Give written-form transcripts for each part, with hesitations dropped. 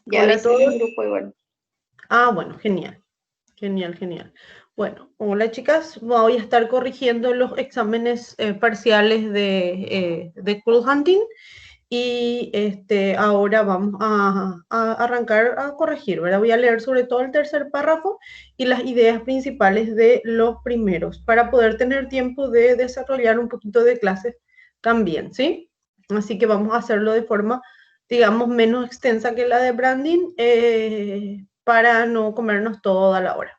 Ya Hola a avisé en el todos. grupo igual. Ah, bueno, genial, genial, genial. Bueno, hola chicas, voy a estar corrigiendo los exámenes parciales de Cool Hunting y ahora vamos a arrancar a corregir, ¿verdad? Voy a leer sobre todo el tercer párrafo y las ideas principales de los primeros para poder tener tiempo de desarrollar un poquito de clases también, ¿sí? Así que vamos a hacerlo de forma, digamos, menos extensa que la de branding para no comernos toda la hora.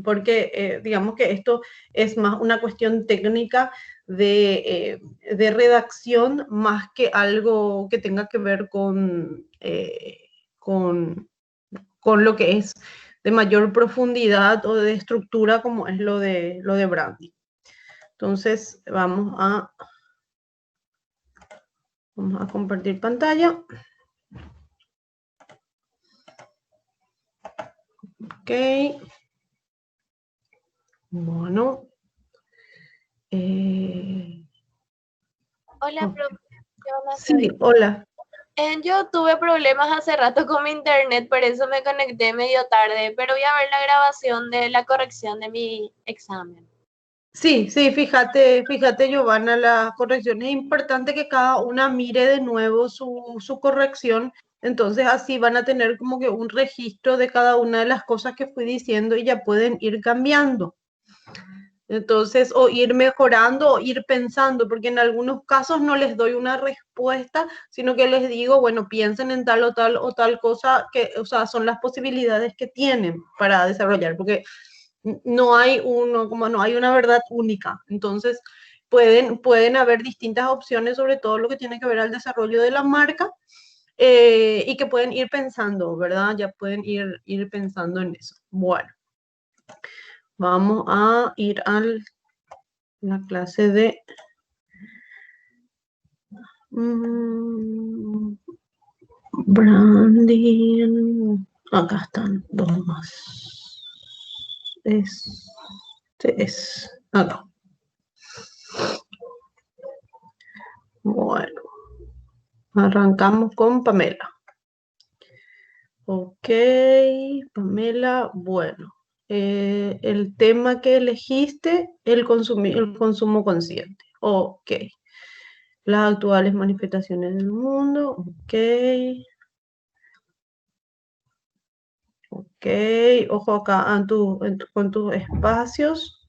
Porque digamos que esto es más una cuestión técnica de redacción más que algo que tenga que ver con, con lo que es de mayor profundidad o de estructura como es lo de branding. Entonces vamos a compartir pantalla. Ok. Bueno. Hola, Ok. profe. Yo, Sí, hola. yo tuve problemas hace rato con mi internet, por eso me conecté medio tarde, pero voy a ver la grabación de la corrección de mi examen. Sí, sí, fíjate, Giovanna, la corrección es importante que cada una mire de nuevo su corrección, entonces así van a tener como que un registro de cada una de las cosas que fui diciendo y ya pueden ir cambiando. Entonces, o ir mejorando o ir pensando, porque en algunos casos no les doy una respuesta, sino que les digo, bueno, piensen en tal o tal cosa que, o sea, son las posibilidades que tienen para desarrollar, porque no hay uno, como no hay una verdad única. Entonces, pueden haber distintas opciones sobre todo lo que tiene que ver al desarrollo de la marca y que pueden ir pensando, ¿verdad? Ya pueden ir pensando en eso. Bueno, vamos a ir a la clase de branding. Acá están dos más. Este es acá. Bueno, arrancamos con Pamela. Ok, Pamela, bueno. El tema que elegiste, el consumo consciente. Ok. Las actuales manifestaciones del mundo. Ok. Ok. Ojo acá con tus espacios.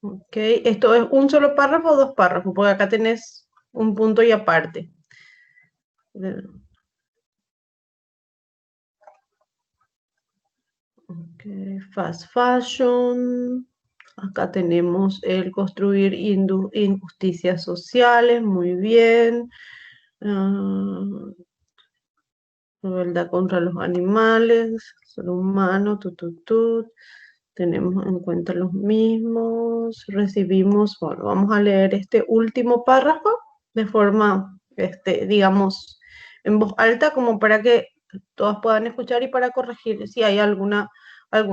Ok. ¿Esto es un solo párrafo o dos párrafos? Porque acá tenés un punto y aparte. Okay. Fast fashion. Acá tenemos el construir injusticias sociales, muy bien. Crueldad contra los animales, ser humano, tenemos en cuenta los mismos. Recibimos, bueno, vamos a leer este último párrafo de forma, digamos, en voz alta, como para que todas puedan escuchar y para corregir si hay algún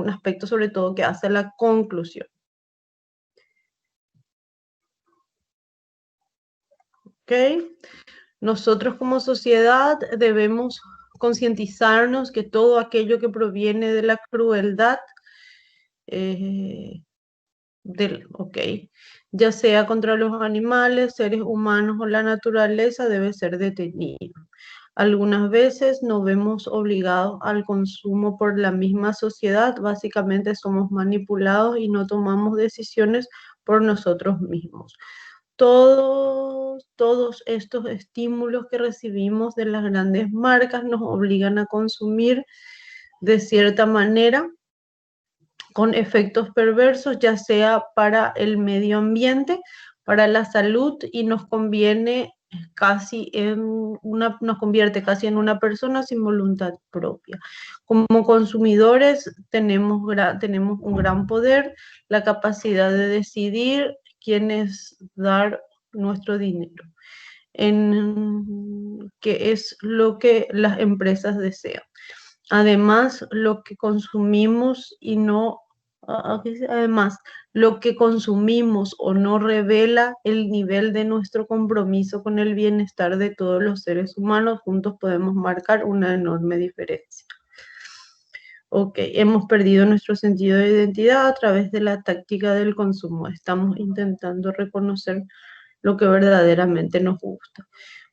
aspecto, sobre todo, que hace la conclusión. ¿Ok? Nosotros como sociedad debemos concientizarnos que todo aquello que proviene de la crueldad, ok, ya sea contra los animales, seres humanos o la naturaleza, debe ser detenido. Algunas veces nos vemos obligados al consumo por la misma sociedad, básicamente somos manipulados y no tomamos decisiones por nosotros mismos. Todos estos estímulos que recibimos de las grandes marcas nos obligan a consumir de cierta manera con efectos perversos, ya sea para el medio ambiente, para la salud y nos convierte casi en una persona sin voluntad propia. Como consumidores tenemos un gran poder, la capacidad de decidir quiénes dar nuestro dinero, en qué es lo que las empresas desean. Además, lo que consumimos y no Aquí dice, además, lo que consumimos o no revela el nivel de nuestro compromiso con el bienestar de todos los seres humanos. Juntos podemos marcar una enorme diferencia. Ok, hemos perdido nuestro sentido de identidad a través de la táctica del consumo. Estamos intentando reconocer lo que verdaderamente nos gusta.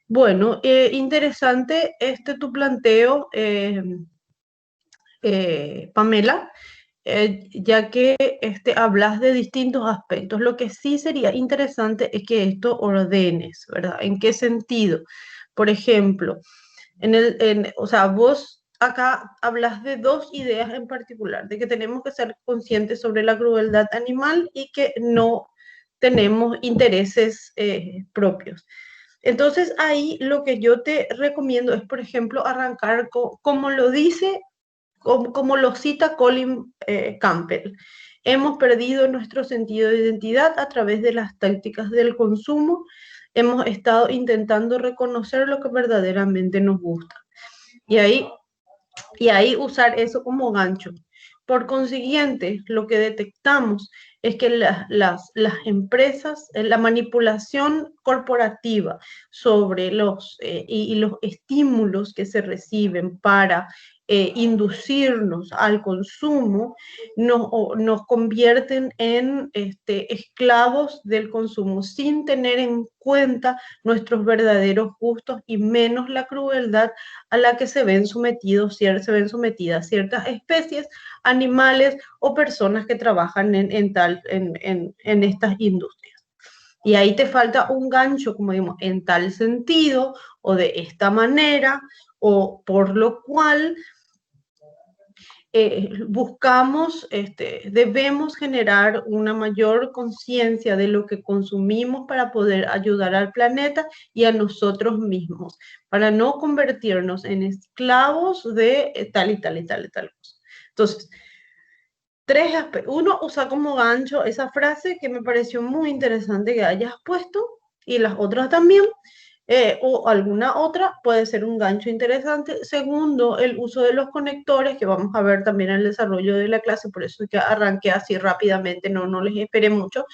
Bueno, interesante este tu planteo, Pamela, ya que hablas de distintos aspectos. Lo que sí sería interesante es que esto ordenes, ¿verdad? ¿En qué sentido? Por ejemplo, o sea, vos acá hablas de dos ideas en particular, de que tenemos que ser conscientes sobre la crueldad animal y que no tenemos intereses propios. Entonces ahí lo que yo te recomiendo es, por ejemplo, arrancar como lo dice, como lo cita Colin Campbell. Hemos perdido nuestro sentido de identidad a través de las tácticas del consumo. Hemos estado intentando reconocer lo que verdaderamente nos gusta. Y ahí usar eso como gancho. Por consiguiente, lo que detectamos es que las empresas, la manipulación corporativa sobre y los estímulos que se reciben para inducirnos al consumo, nos convierten en esclavos del consumo sin tener en cuenta nuestros verdaderos gustos y menos la crueldad a la que se ven sometidas ciertas especies, animales o personas que trabajan en estas industrias. Y ahí te falta un gancho, como digamos, en tal sentido o de esta manera, o por lo cual debemos generar una mayor conciencia de lo que consumimos para poder ayudar al planeta y a nosotros mismos, para no convertirnos en esclavos de tal y tal y tal y tal cosa. Entonces, tres aspectos. Uno, usa como gancho esa frase que me pareció muy interesante que hayas puesto y las otras también. O alguna otra puede ser un gancho interesante. Segundo, el uso de los conectores, que vamos a ver también en el desarrollo de la clase, por eso es que arranqué así rápidamente, no les esperé mucho,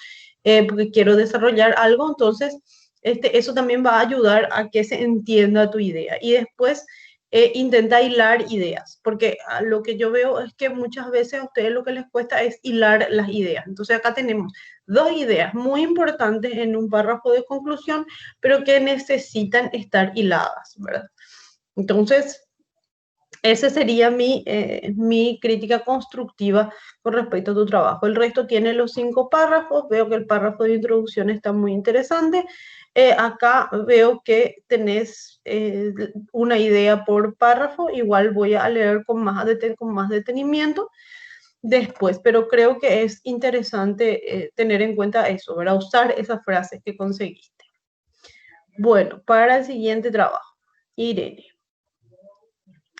porque quiero desarrollar algo. Entonces, eso también va a ayudar a que se entienda tu idea. Y después intenta hilar ideas, porque lo que yo veo es que muchas veces a ustedes lo que les cuesta es hilar las ideas. Entonces acá tenemos dos ideas muy importantes en un párrafo de conclusión, pero que necesitan estar hiladas, ¿verdad? Entonces, esa sería mi crítica constructiva con respecto a tu trabajo. El resto tiene los 5 párrafos. Veo que el párrafo de introducción está muy interesante. Acá veo que tenés una idea por párrafo. Igual voy a leer con más detenimiento después, pero creo que es interesante tener en cuenta eso, ¿verdad? Usar esas frases que conseguiste. Bueno, para el siguiente trabajo, Irene.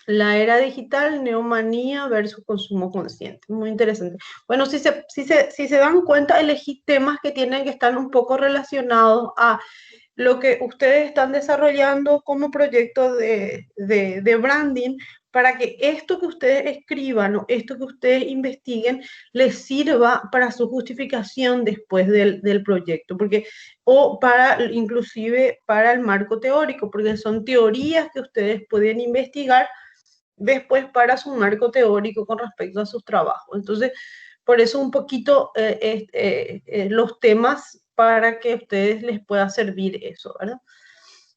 La era digital, neomanía versus consumo consciente. Muy interesante. Bueno, si se dan cuenta, elegí temas que tienen que estar un poco relacionados a lo que ustedes están desarrollando como proyecto de branding para que esto que ustedes escriban o esto que ustedes investiguen les sirva para su justificación después del proyecto, porque o para inclusive para el marco teórico, porque son teorías que ustedes pueden investigar después para su marco teórico con respecto a sus trabajos. Entonces, por eso un poquito los temas para que a ustedes les pueda servir eso, ¿verdad?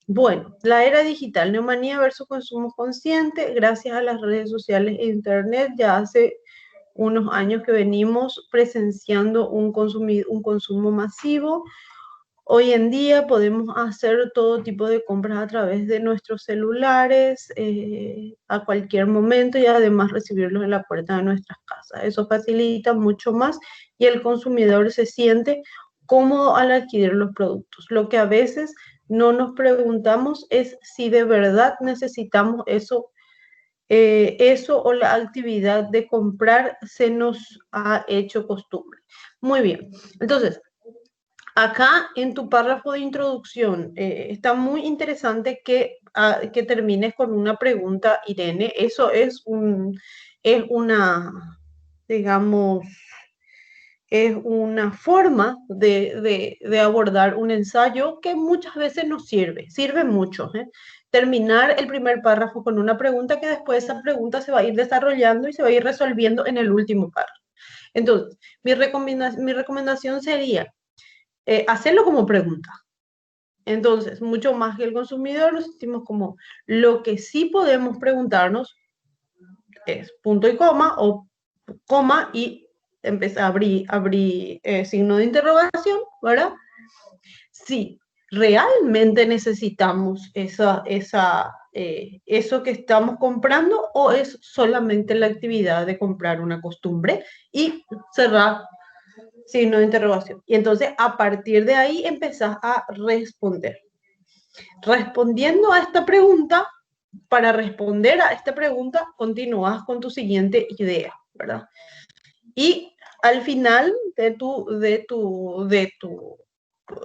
Bueno, la era digital, neumanía versus consumo consciente, gracias a las redes sociales e internet, ya hace unos años que venimos presenciando un consumo masivo. Hoy en día podemos hacer todo tipo de compras a través de nuestros celulares a cualquier momento y además recibirlos en la puerta de nuestras casas. Eso facilita mucho más y el consumidor se siente cómodo al adquirir los productos. Lo que a veces no nos preguntamos es si de verdad necesitamos eso o la actividad de comprar se nos ha hecho costumbre. Muy bien, entonces acá en tu párrafo de introducción está muy interesante que termines con una pregunta, Irene. Eso es una, digamos, es una forma de abordar un ensayo que muchas veces nos sirve mucho, ¿eh? Terminar el primer párrafo con una pregunta que después esa pregunta se va a ir desarrollando y se va a ir resolviendo en el último párrafo. Entonces, mi recomendación sería hacerlo como pregunta. Entonces, mucho más que el consumidor, nos sentimos como lo que sí podemos preguntarnos es punto y coma o coma y empezar a abrir signo de interrogación, ¿verdad? Si realmente necesitamos eso que estamos comprando o es solamente la actividad de comprar una costumbre y cerrar signo de interrogación. Y entonces a partir de ahí empezás a responder. Respondiendo a esta pregunta, para responder a esta pregunta, continúas con tu siguiente idea, ¿verdad? Y al final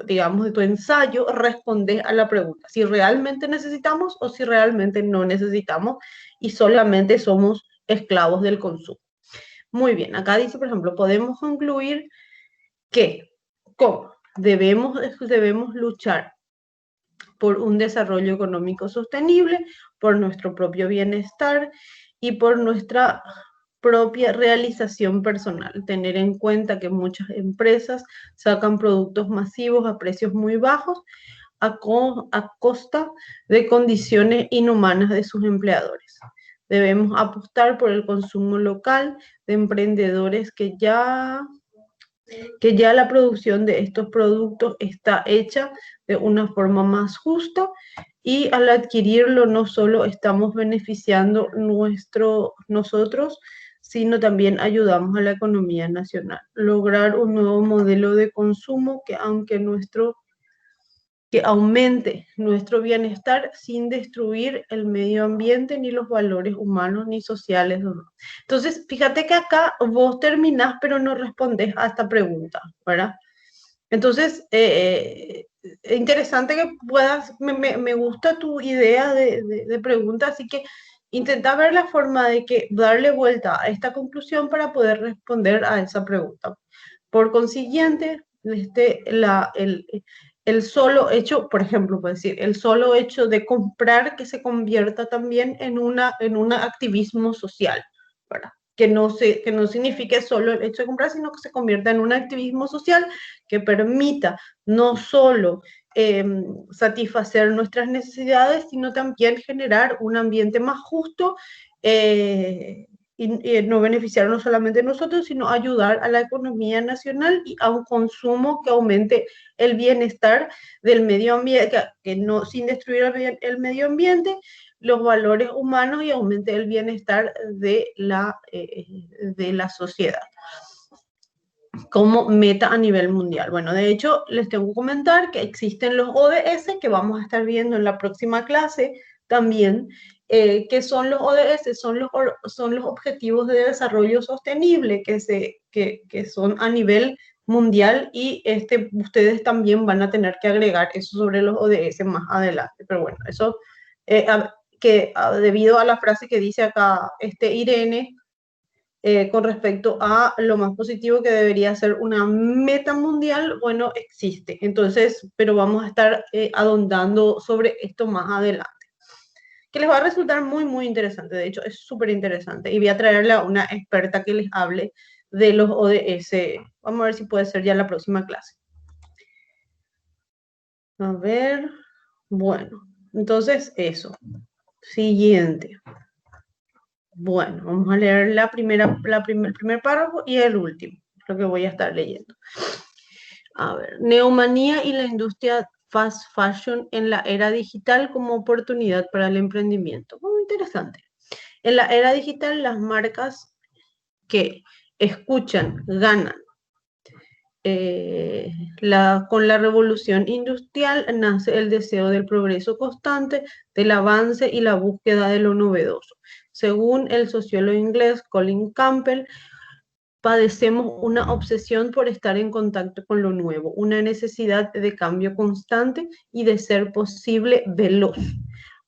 digamos, de tu ensayo, respondes a la pregunta, si realmente necesitamos o si realmente no necesitamos y solamente somos esclavos del consumo. Muy bien, acá dice, por ejemplo, podemos concluir que, ¿cómo? Debemos luchar por un desarrollo económico sostenible, por nuestro propio bienestar y por nuestra propia realización personal. Tener en cuenta que muchas empresas sacan productos masivos a precios muy bajos a costa de condiciones inhumanas de sus empleadores. Debemos apostar por el consumo local de emprendedores que ya la producción de estos productos está hecha de una forma más justa y al adquirirlo no solo estamos beneficiando nosotros, sino también ayudamos a la economía nacional. Lograr un nuevo modelo de consumo que aumente nuestro bienestar sin destruir el medio ambiente, ni los valores humanos, ni sociales. Entonces, fíjate que acá vos terminás, pero no respondes a esta pregunta, ¿verdad? Entonces, es interesante que puedas, me gusta tu idea de pregunta, así que intenta ver la forma de que darle vuelta a esta conclusión para poder responder a esa pregunta. Por consiguiente, el solo hecho, por ejemplo, puedo decir, el solo hecho de comprar que se convierta también en un activismo social, ¿verdad? Que no signifique solo el hecho de comprar, sino que se convierta en un activismo social que permita no solo satisfacer nuestras necesidades, sino también generar un ambiente más justo y no beneficiar no solamente a nosotros, sino ayudar a la economía nacional y a un consumo que aumente el bienestar del medio ambiente, que no, sin destruir el medio ambiente, los valores humanos y aumente el bienestar de la sociedad como meta a nivel mundial. Bueno, de hecho, les tengo que comentar que existen los ODS que vamos a estar viendo en la próxima clase también. ¿Qué son los ODS? Son los Objetivos de Desarrollo Sostenible que son a nivel mundial y ustedes también van a tener que agregar eso sobre los ODS más adelante. Pero bueno, eso debido a la frase que dice acá Irene, con respecto a lo más positivo que debería ser una meta mundial, bueno, existe. Entonces, pero vamos a estar ahondando sobre esto más adelante, que les va a resultar muy, muy interesante. De hecho, es súper interesante. Y voy a traerle a una experta que les hable de los ODS. Vamos a ver si puede ser ya la próxima clase. A ver, bueno, entonces eso. Siguiente. Bueno, vamos a leer el primer párrafo y el último, lo que voy a estar leyendo. A ver, neumanía y la industria fast fashion en la era digital como oportunidad para el emprendimiento. Muy interesante. En la era digital, las marcas que escuchan, ganan. Con la revolución industrial nace el deseo del progreso constante, del avance y la búsqueda de lo novedoso. Según el sociólogo inglés Colin Campbell, padecemos una obsesión por estar en contacto con lo nuevo, una necesidad de cambio constante y de ser posible veloz.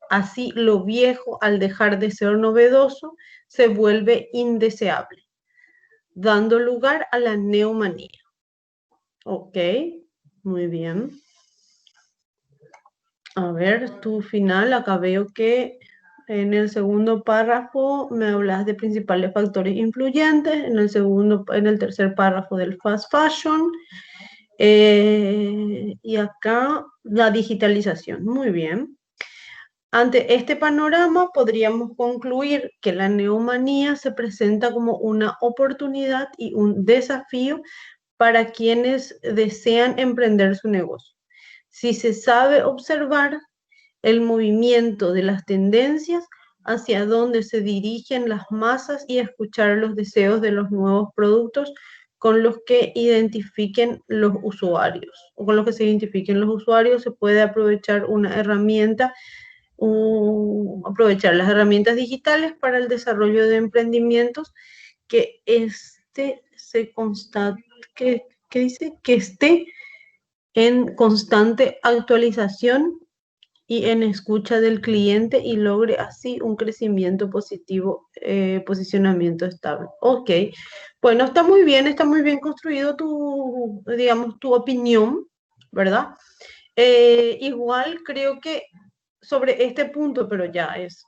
Así, lo viejo, al dejar de ser novedoso, se vuelve indeseable. dando lugar a la neumonía. Ok, muy bien. A ver, tu final, acá veo que en el segundo párrafo me hablas de principales factores influyentes, en el tercer párrafo del fast fashion, y acá la digitalización. Muy bien. Ante este panorama, podríamos concluir que la neumonía se presenta como una oportunidad y un desafío para quienes desean emprender su negocio. Si se sabe observar el movimiento de las tendencias hacia dónde se dirigen las masas y escuchar los deseos de los nuevos productos con los que identifiquen los usuarios o con los que se identifiquen los usuarios, se puede aprovechar una herramienta aprovechar las herramientas digitales para el desarrollo de emprendimientos que se constate, que dice que esté en constante actualización y en escucha del cliente y logre así un crecimiento positivo, posicionamiento estable. Ok, bueno, está muy bien construido tu, digamos, tu opinión, ¿verdad? Igual creo que sobre este punto, pero ya es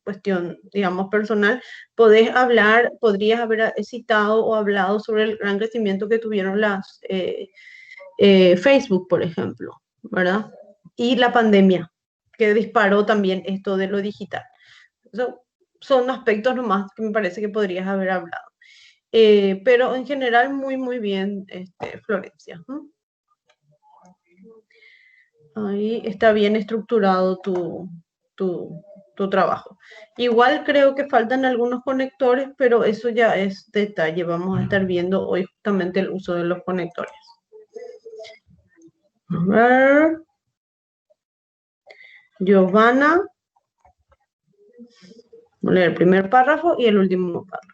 cuestión, digamos, personal, podrías haber citado o hablado sobre el gran crecimiento que tuvieron Facebook, por ejemplo, ¿verdad? Y la pandemia, que disparó también esto de lo digital. So, son aspectos nomás que me parece que podrías haber hablado. Pero en general, muy, muy bien, Florencia. Ahí está bien estructurado tu trabajo. Igual creo que faltan algunos conectores, pero eso ya es detalle. Vamos a estar viendo hoy justamente el uso de los conectores. A ver. Giovanna. Voy a leer el primer párrafo y el último párrafo.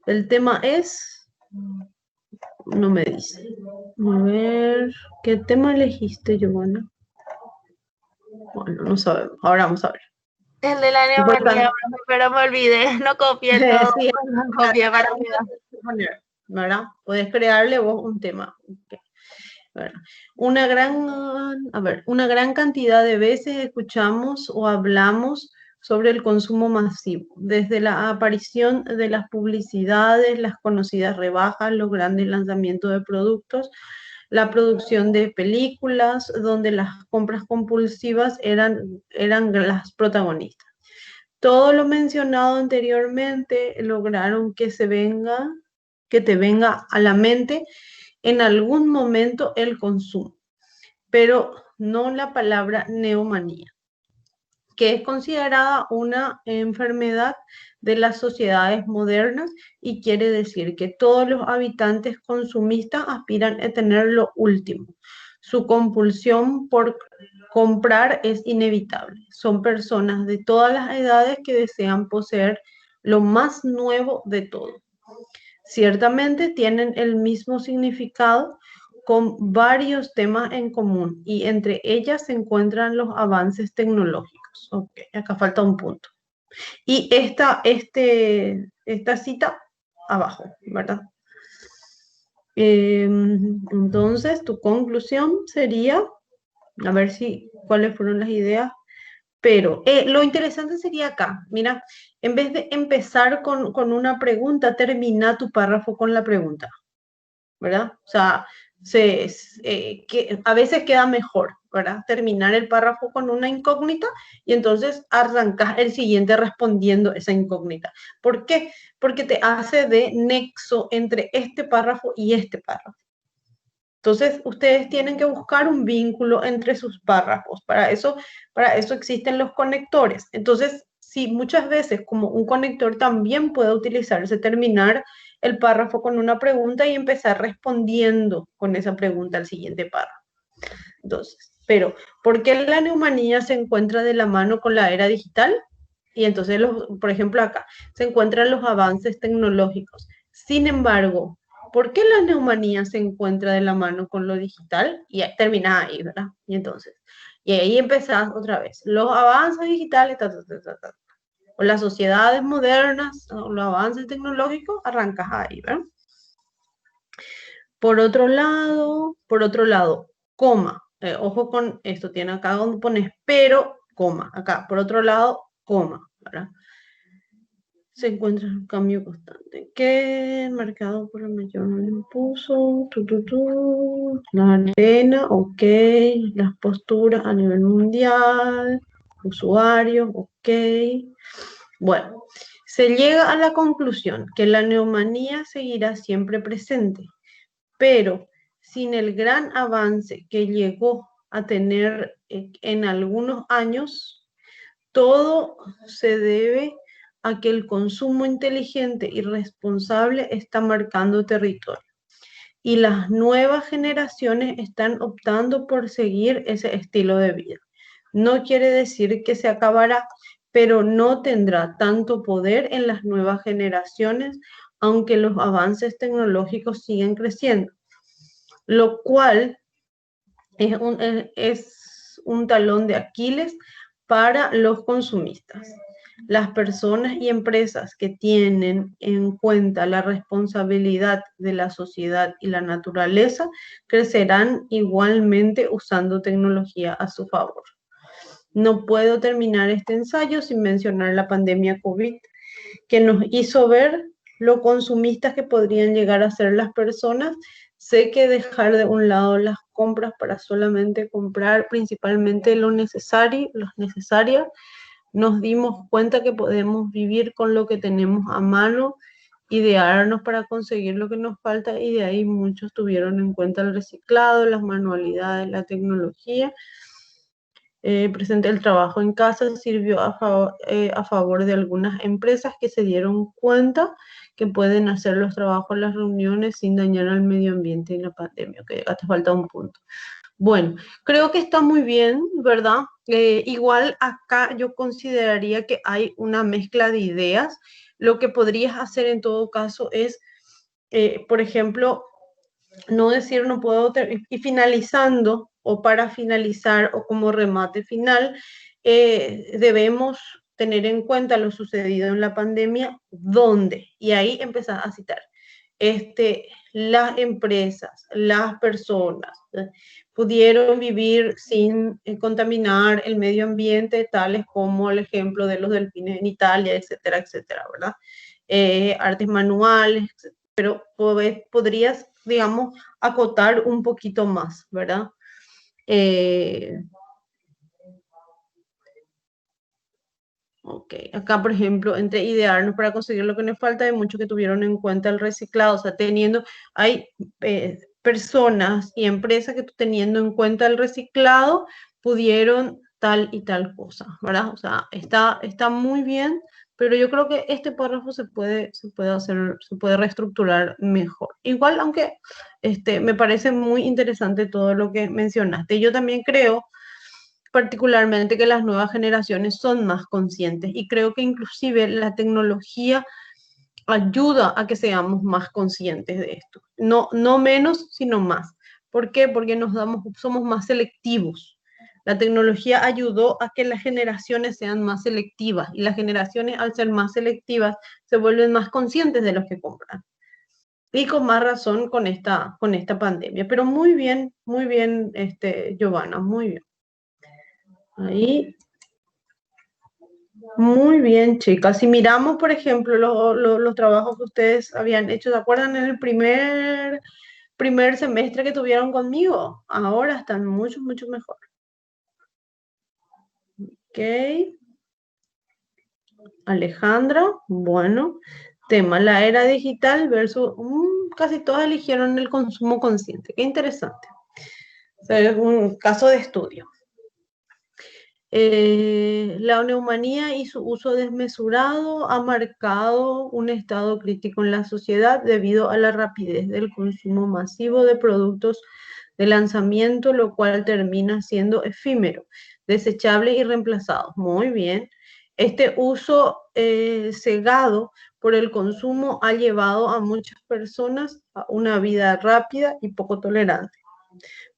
El tema es... No me dice. A ver, ¿qué tema elegiste, Giovanna? Bueno, no sabemos. Ahora vamos a ver. El de la neumonía, pero me olvidé, no copié todo. Sí, no copié para ¿verdad? Puedes crearle vos un tema. Okay. Una gran cantidad de veces escuchamos o hablamos sobre el consumo masivo, desde la aparición de las publicidades, las conocidas rebajas, los grandes lanzamientos de productos, la producción de películas, donde las compras compulsivas eran las protagonistas. Todo lo mencionado anteriormente lograron que te venga a la mente en algún momento el consumo, pero no la palabra neumonía, que es considerada una enfermedad de las sociedades modernas y quiere decir que todos los habitantes consumistas aspiran a tener lo último. Su compulsión por comprar es inevitable. Son personas de todas las edades que desean poseer lo más nuevo de todo. Ciertamente tienen el mismo significado con varios temas en común y entre ellas se encuentran los avances tecnológicos. Ok, acá falta un punto. Y esta cita abajo, ¿verdad? Entonces, tu conclusión sería, a ver cuáles fueron las ideas, pero lo interesante sería acá, mira, en vez de empezar con una pregunta, termina tu párrafo con la pregunta, ¿verdad? O sea, que a veces queda mejor, ¿verdad? Terminar el párrafo con una incógnita y entonces arrancas el siguiente respondiendo esa incógnita. ¿Por qué? Porque te hace de nexo entre este párrafo y este párrafo. Entonces, ustedes tienen que buscar un vínculo entre sus párrafos. Para eso existen los conectores. Entonces, sí, muchas veces como un conector también puede utilizarse, terminar el párrafo con una pregunta y empezar respondiendo con esa pregunta al siguiente párrafo. Entonces, pero, ¿por qué la neumonía se encuentra de la mano con la era digital? Y entonces, por ejemplo, acá se encuentran los avances tecnológicos. Sin embargo, ¿por qué la neumonía se encuentra de la mano con lo digital? Y termina ahí, ¿verdad? Y entonces, y ahí empezás otra vez. Los avances digitales, o las sociedades modernas, o los avances tecnológicos, arrancas ahí, ¿verdad? Por otro lado, coma, ojo con esto, tiene acá donde pones pero, coma, acá, por otro lado, coma, ¿verdad? Se encuentra un cambio constante, que marcado por el mayor impulso, la arena, ok, las posturas a nivel mundial, usuarios, ok. Bueno, se llega a la conclusión que la neumonía seguirá siempre presente, pero sin el gran avance que llegó a tener en algunos años, todo se debe a que el consumo inteligente y responsable está marcando territorio. Y las nuevas generaciones están optando por seguir ese estilo de vida. No quiere decir que se acabará, pero no tendrá tanto poder en las nuevas generaciones, aunque los avances tecnológicos siguen creciendo, lo cual es un talón de Aquiles para los consumistas. Las personas y empresas que tienen en cuenta la responsabilidad de la sociedad y la naturaleza crecerán igualmente usando tecnología a su favor. No puedo terminar este ensayo sin mencionar la pandemia COVID, que nos hizo ver lo consumistas que podrían llegar a ser las personas. Sé que dejar de un lado las compras para solamente comprar principalmente lo necesario, los necesarias, nos dimos cuenta que podemos vivir con lo que tenemos a mano, idearnos para conseguir lo que nos falta, y de ahí muchos tuvieron en cuenta el reciclado, las manualidades, la tecnología. Presente el trabajo en casa sirvió a favor de algunas empresas que se dieron cuenta que pueden hacer los trabajos, las reuniones sin dañar al medio ambiente y la pandemia. Que acá te falta un punto. Bueno, creo que está muy bien, ¿verdad? Igual acá yo consideraría que hay una mezcla de ideas. Lo que podrías hacer en todo caso es, por ejemplo, no decir no puedo, y finalizando o para finalizar o como remate final, debemos tener en cuenta lo sucedido en la pandemia, ¿dónde? Y ahí empezar a citar. Las empresas, las personas pudieron vivir sin contaminar el medio ambiente, tales como el ejemplo de los delfines en Italia, etcétera, etcétera, ¿verdad? Artes manuales, pero podrías, digamos, acotar un poquito más, ¿verdad? Ok, acá por ejemplo, entre idearnos para conseguir lo que nos falta, hay muchos que tuvieron en cuenta el reciclado, o sea, hay personas y empresas que teniendo en cuenta el reciclado pudieron tal y tal cosa, ¿verdad? O sea, está muy bien, pero yo creo que este párrafo se puede reestructurar mejor. Igual, aunque me parece muy interesante todo lo que mencionaste. Yo también creo particularmente que las nuevas generaciones son más conscientes, y creo que inclusive la tecnología ayuda a que seamos más conscientes de esto. No, no menos, sino más. ¿Por qué? Porque somos más selectivos. La tecnología ayudó a que las generaciones sean más selectivas, y las generaciones, al ser más selectivas, se vuelven más conscientes de los que compran. Y con más razón con esta pandemia. Pero muy bien, Giovanna, muy bien. Ahí, muy bien, chicas. Si miramos, por ejemplo, los trabajos que ustedes habían hecho, ¿se acuerdan en el primer semestre que tuvieron conmigo? Ahora están mucho, mucho mejor. Ok. Alejandra, bueno. Tema, la era digital versus... casi todas eligieron el consumo consciente. Qué interesante. O sea, es un caso de estudio. La neumonía y su uso desmesurado ha marcado un estado crítico en la sociedad debido a la rapidez del consumo masivo de productos de lanzamiento, lo cual termina siendo efímero, desechable y reemplazado. Muy bien. Este uso cegado por el consumo ha llevado a muchas personas a una vida rápida y poco tolerante.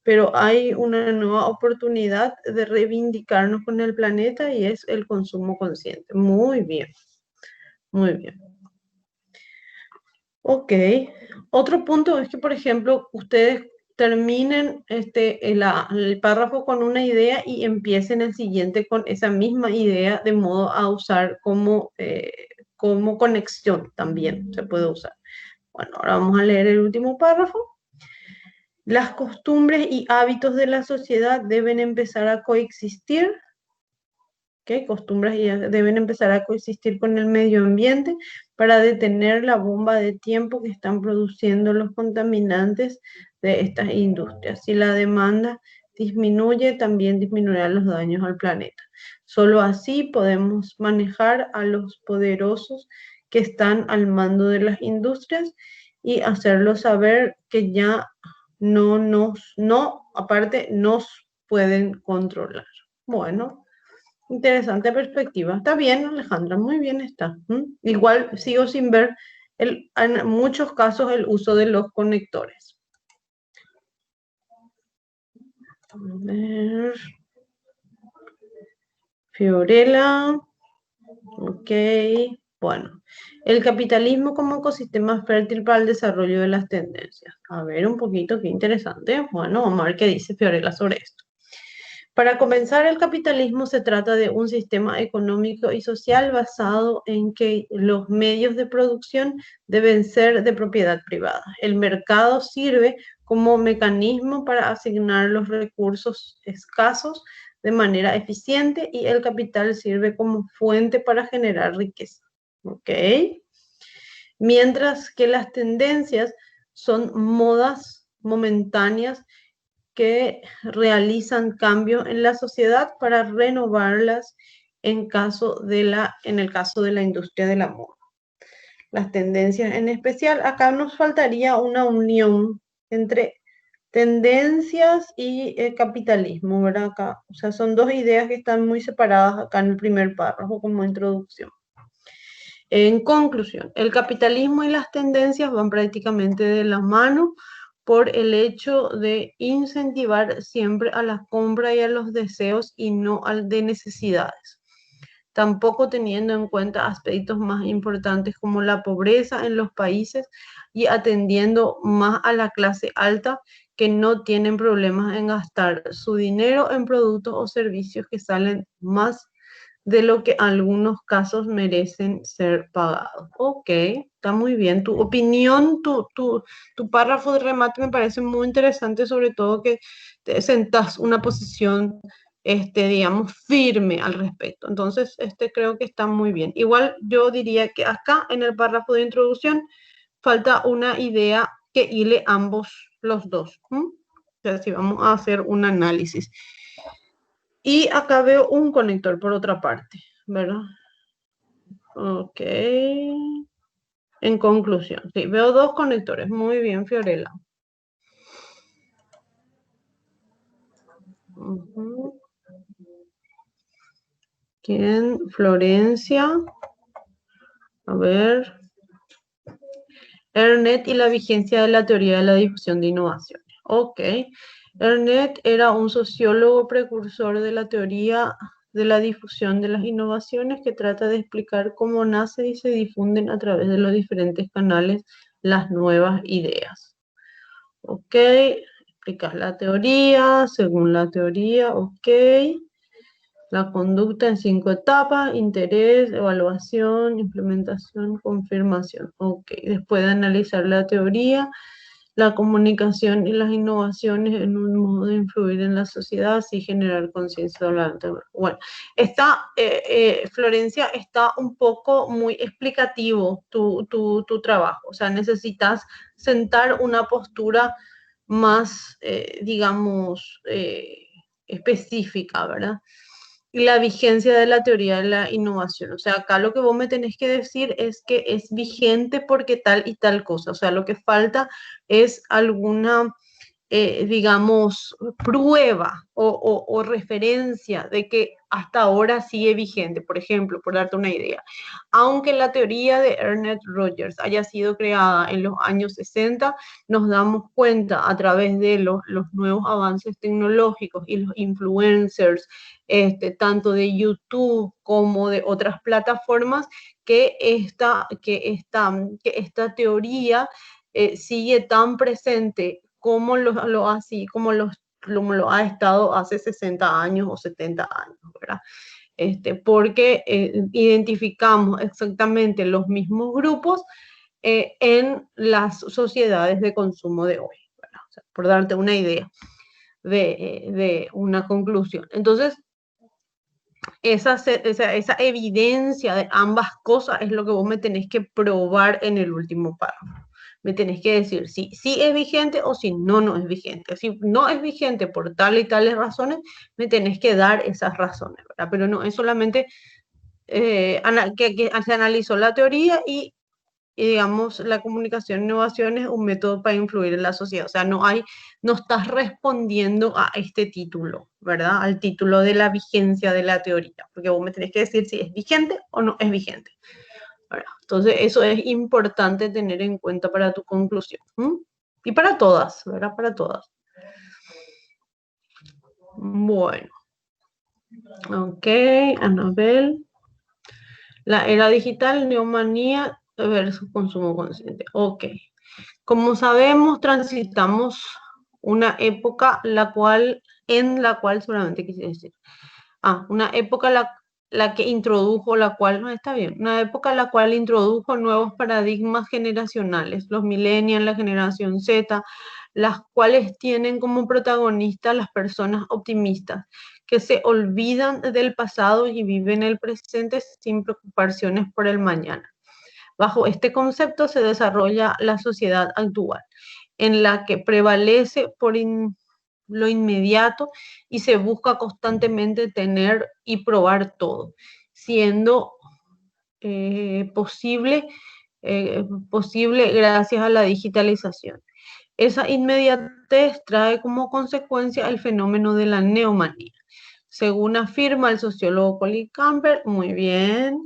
Pero hay una nueva oportunidad de reivindicarnos con el planeta y es el consumo consciente. Muy bien, muy bien. Ok. Otro punto es que, por ejemplo, ustedes terminen el párrafo con una idea y empiecen el siguiente con esa misma idea de modo a usar como conexión también se puede usar. Bueno, ahora vamos a leer el último párrafo. Las costumbres y hábitos de la sociedad deben empezar a coexistir. ¿Ok? Costumbres deben empezar a coexistir con el medio ambiente para detener la bomba de tiempo que están produciendo los contaminantes de estas industrias. Si la demanda disminuye, también disminuirán los daños al planeta. Solo así podemos manejar a los poderosos que están al mando de las industrias y hacerlos saber que ya aparte nos pueden controlar. Bueno. Interesante perspectiva. Está bien, Alejandra, muy bien está. Igual sigo sin ver en muchos casos el uso de los conectores. A ver. Fiorella. Ok. Bueno. El capitalismo como ecosistema fértil para el desarrollo de las tendencias. A ver un poquito, qué interesante. Bueno, vamos a ver qué dice Fiorella sobre esto. Para comenzar, el capitalismo se trata de un sistema económico y social basado en que los medios de producción deben ser de propiedad privada. El mercado sirve como mecanismo para asignar los recursos escasos de manera eficiente y el capital sirve como fuente para generar riqueza. ¿Ok? Mientras que las tendencias son modas momentáneas que realizan cambios en la sociedad para renovarlas en el caso de la industria de la moda. Las tendencias en especial, acá nos faltaría una unión entre tendencias y capitalismo, ¿verdad? Acá, o sea, son dos ideas que están muy separadas acá en el primer párrafo como introducción. En conclusión, el capitalismo y las tendencias van prácticamente de la mano por el hecho de incentivar siempre a la compra y a los deseos y no al de necesidades. Tampoco teniendo en cuenta aspectos más importantes como la pobreza en los países y atendiendo más a la clase alta que no tienen problemas en gastar su dinero en productos o servicios que salen más de lo que algunos casos merecen ser pagados. Ok, está muy bien. Tu opinión, tu párrafo de remate me parece muy interesante, sobre todo que te sentás una posición, digamos, firme al respecto. Entonces, creo que está muy bien. Igual yo diría que acá en el párrafo de introducción falta una idea que hile ambos, los dos. O sea, si vamos a hacer un análisis. Y acá veo un conector por otra parte, ¿verdad? Ok. En conclusión, sí, veo dos conectores. Muy bien, Fiorella. ¿Quién? Florencia. A ver. Ernest y la vigencia de la teoría de la difusión de innovaciones. Ok. Ernest era un sociólogo precursor de la teoría de la difusión de las innovaciones que trata de explicar cómo nacen y se difunden a través de los diferentes canales las nuevas ideas. Ok, explicas la teoría, según la teoría, ok. La conducta en 5 etapas: interés, evaluación, implementación, confirmación. Ok, después de analizar la teoría, la comunicación y las innovaciones en un modo de influir en la sociedad, así generar conciencia sobre el tema. Bueno, Florencia, está un poco muy explicativo tu trabajo, o sea, necesitas sentar una postura más, digamos, específica, ¿verdad? Y la vigencia de la teoría de la innovación. O sea, acá lo que vos me tenés que decir es que es vigente porque tal y tal cosa. O sea, lo que falta es alguna, digamos, prueba o referencia de que hasta ahora sigue vigente. Por ejemplo, por darte una idea, aunque la teoría de Ernest Rogers haya sido creada en los años 60, nos damos cuenta a través de los nuevos avances tecnológicos y los influencers, tanto de YouTube como de otras plataformas, que esta teoría sigue tan presente como como lo ha estado hace 60 años o 70 años, ¿verdad? Porque identificamos exactamente los mismos grupos en las sociedades de consumo de hoy, ¿verdad? O sea, por darte una idea de una conclusión. Entonces, esa evidencia de ambas cosas es lo que vos me tenés que probar en el último párrafo. Me tenés que decir si sí es vigente o si no, no es vigente. Si no es vigente por tales y tales razones, me tenés que dar esas razones, ¿verdad? Pero no es solamente que se analizó la teoría y digamos, la comunicación e innovación es un método para influir en la sociedad. O sea, no estás respondiendo a este título, ¿verdad? Al título de la vigencia de la teoría, porque vos me tenés que decir si es vigente o no es vigente, ¿verdad? Entonces, eso es importante tener en cuenta para tu conclusión. Y para todas, ¿verdad? Para todas. Bueno. Ok, Anabel. La era digital, neomanía versus consumo consciente. Ok. Como sabemos, transitamos una época en la cual solamente quise decir. Una época la que introdujo, la cual, no está bien, una época la cual introdujo nuevos paradigmas generacionales, los millennials, la generación Z, las cuales tienen como protagonistas las personas optimistas, que se olvidan del pasado y viven el presente sin preocupaciones por el mañana. Bajo este concepto se desarrolla la sociedad actual, en la que prevalece lo inmediato y se busca constantemente tener y probar todo, siendo posible gracias a la digitalización. Esa inmediatez trae como consecuencia el fenómeno de la neomanía. Según afirma el sociólogo Colin Campbell, muy bien,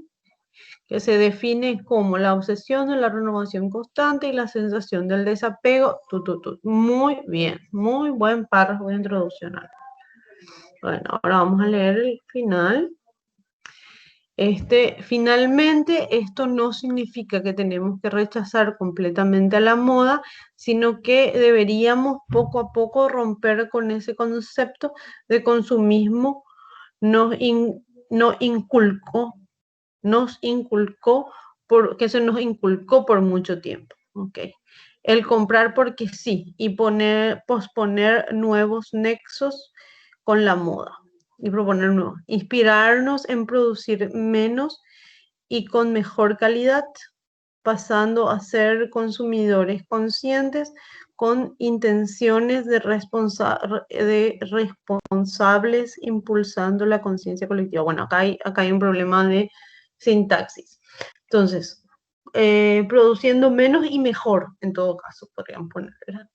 que se define como la obsesión de la renovación constante y la sensación del desapego. Muy bien, muy buen párrafo de introducción. Bueno, ahora vamos a leer el final. Finalmente, esto no significa que tenemos que rechazar completamente a la moda, sino que deberíamos poco a poco romper con ese concepto de consumismo nos inculcó que se nos inculcó por mucho tiempo. Okay. El comprar porque sí y posponer nuevos nexos con la moda y proponer nuevos. Inspirarnos en producir menos y con mejor calidad, pasando a ser consumidores conscientes con intenciones de responsables, impulsando la conciencia colectiva. Bueno, acá hay un problema de sintaxis. Entonces, produciendo menos y mejor, en todo caso, podrían poner, ¿verdad?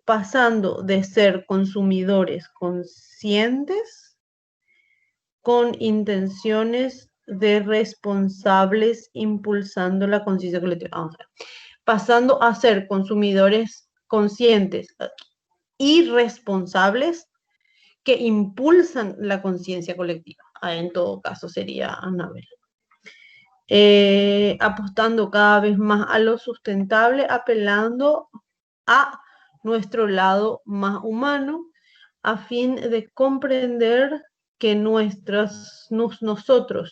Pasando de ser consumidores conscientes con intenciones de responsables, impulsando la conciencia colectiva. Vamos a ver. Pasando a ser consumidores conscientes y responsables que impulsan la conciencia colectiva. En todo caso sería Anabel. Apostando cada vez más a lo sustentable, apelando a nuestro lado más humano, a fin de comprender que nosotros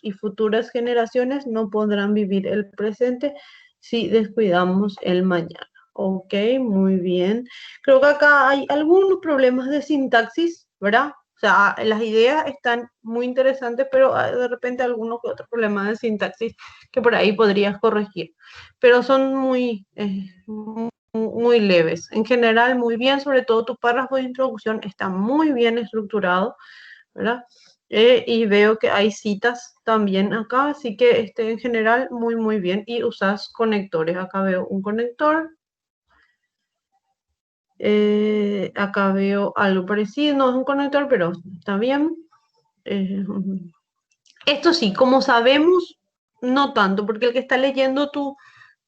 y futuras generaciones no podrán vivir el presente si descuidamos el mañana. Ok, muy bien. Creo que acá hay algunos problemas de sintaxis, ¿verdad? O sea, las ideas están muy interesantes, pero de repente algunos que otros problemas de sintaxis que por ahí podrías corregir. Pero son muy leves. En general, muy bien, sobre todo tu párrafo de introducción está muy bien estructurado, ¿verdad? Y veo que hay citas también acá, así que en general muy bien. Y usas conectores. Acá veo un conector. Acá veo algo parecido, no es un conector, pero está bien. Esto sí, como sabemos, no tanto, porque el que está leyendo tu,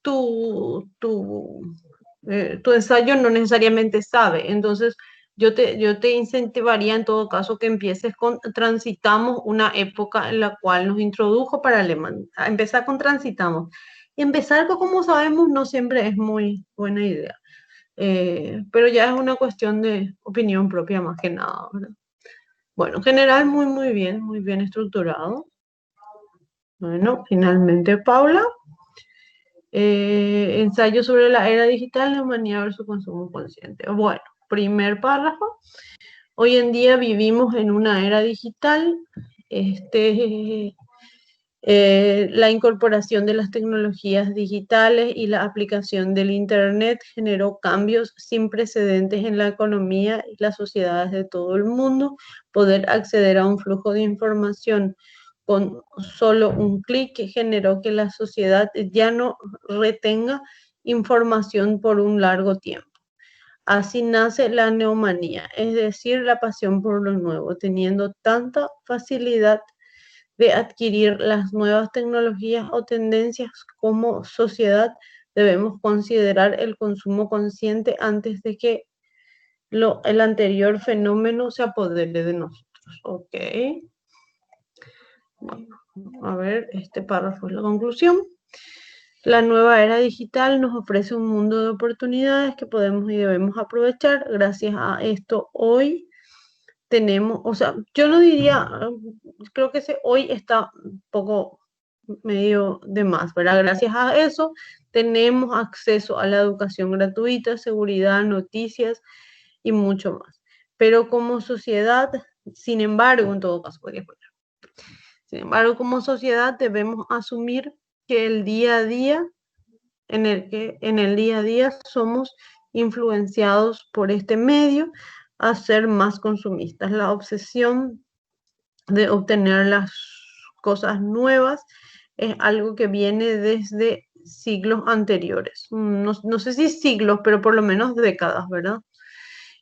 tu, tu ensayo no necesariamente sabe. Entonces, yo te incentivaría en todo caso que empieces con, transitamos una época en la cual nos introdujo para alemán. A empezar con transitamos. Y empezar con como sabemos no siempre es muy buena idea. Pero ya es una cuestión de opinión propia más que nada, ¿verdad? Bueno, en general muy bien estructurado. Bueno, finalmente Paula. Ensayo sobre la era digital, la humanidad versus consumo consciente. Bueno, primer párrafo. Hoy en día vivimos en una era digital. Este, la incorporación de las tecnologías digitales y la aplicación del Internet generó cambios sin precedentes en la economía y las sociedades de todo el mundo. Poder acceder a un flujo de información con solo un clic generó que la sociedad ya no retenga información por un largo tiempo. Así nace la neomanía, es decir, la pasión por lo nuevo, teniendo tanta facilidad de adquirir las nuevas tecnologías o tendencias como sociedad, debemos considerar el consumo consciente antes de que el anterior fenómeno se apodere de nosotros. Ok. Bueno, a ver, este párrafo es la conclusión. La nueva era digital nos ofrece un mundo de oportunidades que podemos y debemos aprovechar. Gracias a esto, hoy tenemos, o sea, yo no diría, creo que ese hoy está un poco medio de más, ¿verdad? Gracias a eso tenemos acceso a la educación gratuita, seguridad, noticias y mucho más. Pero como sociedad, sin embargo, en todo caso, podría poner. Sin embargo, como sociedad debemos asumir que el día a día, en el día a día somos influenciados por este medio a ser más consumistas. La obsesión de obtener las cosas nuevas es algo que viene desde siglos anteriores. No sé si siglos, pero por lo menos décadas, ¿verdad?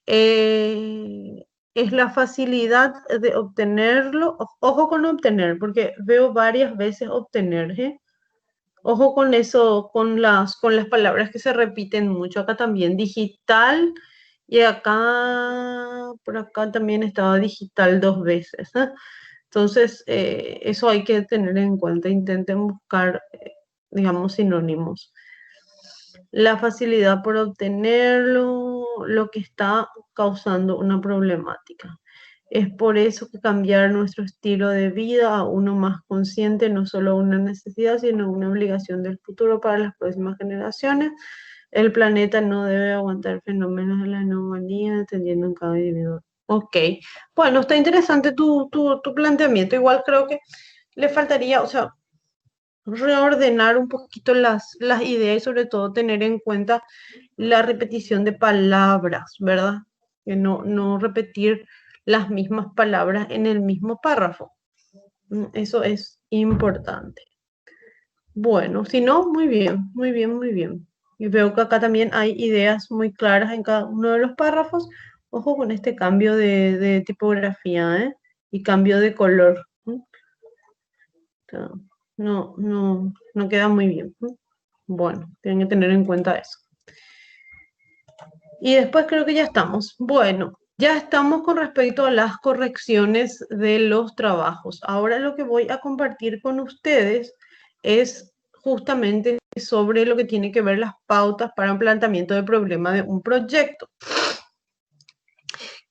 Es la facilidad de obtenerlo. Ojo con obtener, porque veo varias veces obtener, ¿eh? Ojo con eso, con las palabras que se repiten mucho. Acá también digital y acá, por acá también estaba digital dos veces, ¿eh? Entonces, eso hay que tener en cuenta. Intenten buscar, digamos, sinónimos. La facilidad por obtenerlo, lo que está causando una problemática. Es por eso que cambiar nuestro estilo de vida a uno más consciente no solo una necesidad, sino una obligación del futuro para las próximas generaciones. El planeta no debe aguantar fenómenos de la anomalía, dependiendo en cada individuo. Ok, bueno, está interesante tu planteamiento. Igual creo que le faltaría, o sea, reordenar un poquito las ideas y sobre todo tener en cuenta la repetición de palabras, ¿verdad? Que no repetir las mismas palabras en el mismo párrafo. Eso es importante. Bueno, si no, muy bien, muy bien, muy bien. Y veo que acá también hay ideas muy claras en cada uno de los párrafos. Ojo con este cambio de tipografía, ¿eh? Y cambio de color. No queda muy bien. Bueno, tienen que tener en cuenta eso. Y después creo que ya estamos. Bueno, ya estamos con respecto a las correcciones de los trabajos. Ahora lo que voy a compartir con ustedes es justamente sobre lo que tiene que ver las pautas para un planteamiento de problema de un proyecto.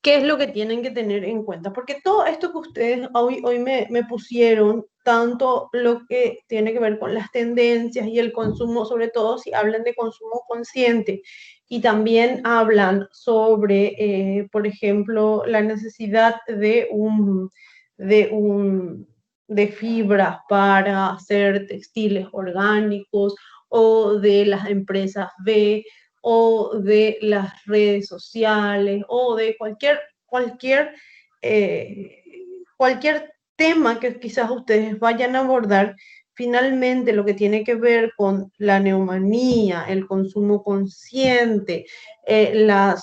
¿Qué es lo que tienen que tener en cuenta? Porque todo esto que ustedes hoy me pusieron, tanto lo que tiene que ver con las tendencias y el consumo, sobre todo si hablan de consumo consciente, y también hablan sobre, por ejemplo, la necesidad de fibras para hacer textiles orgánicos o de las empresas B o de las redes sociales o de eh, cualquier tema que quizás ustedes vayan a abordar, finalmente lo que tiene que ver con la neumanía, el consumo consciente, la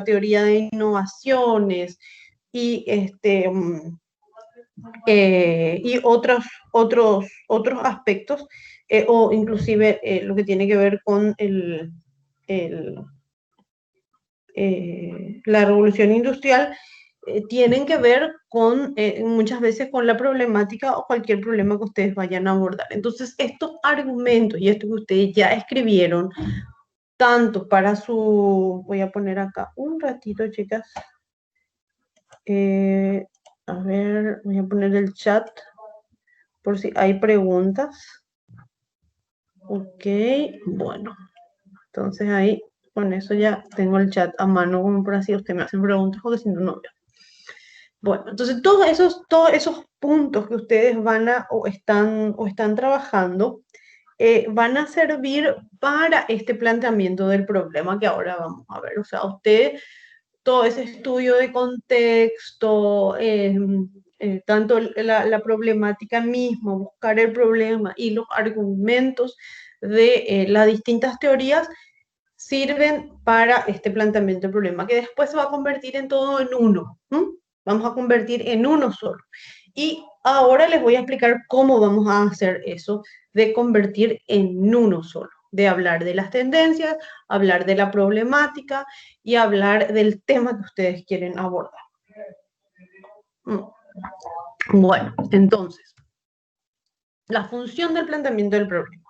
teoría de innovaciones y, y otros aspectos, o inclusive lo que tiene que ver con el, la revolución industrial, tienen que ver con muchas veces con la problemática o cualquier problema que ustedes vayan a abordar. Entonces, estos argumentos y esto que ustedes ya escribieron, tanto para su, voy a poner acá un ratito, chicas. A ver, voy a poner el chat por si hay preguntas. Ok, bueno, entonces ahí con eso ya tengo el chat a mano, como por así ustedes me hacen preguntas, porque si no, no veo. Bueno, entonces todos esos puntos que ustedes van a o están trabajando van a servir para este planteamiento del problema que ahora vamos a ver. O sea, ustedes, todo ese estudio de contexto, tanto la problemática misma, buscar el problema y los argumentos de las distintas teorías sirven para este planteamiento del problema, que después se va a convertir en todo en uno. Vamos a convertir en uno solo. Y ahora les voy a explicar cómo vamos a hacer eso de convertir en uno solo, de hablar de las tendencias, hablar de la problemática y hablar del tema que ustedes quieren abordar. Bueno, entonces, la función del planteamiento del problema.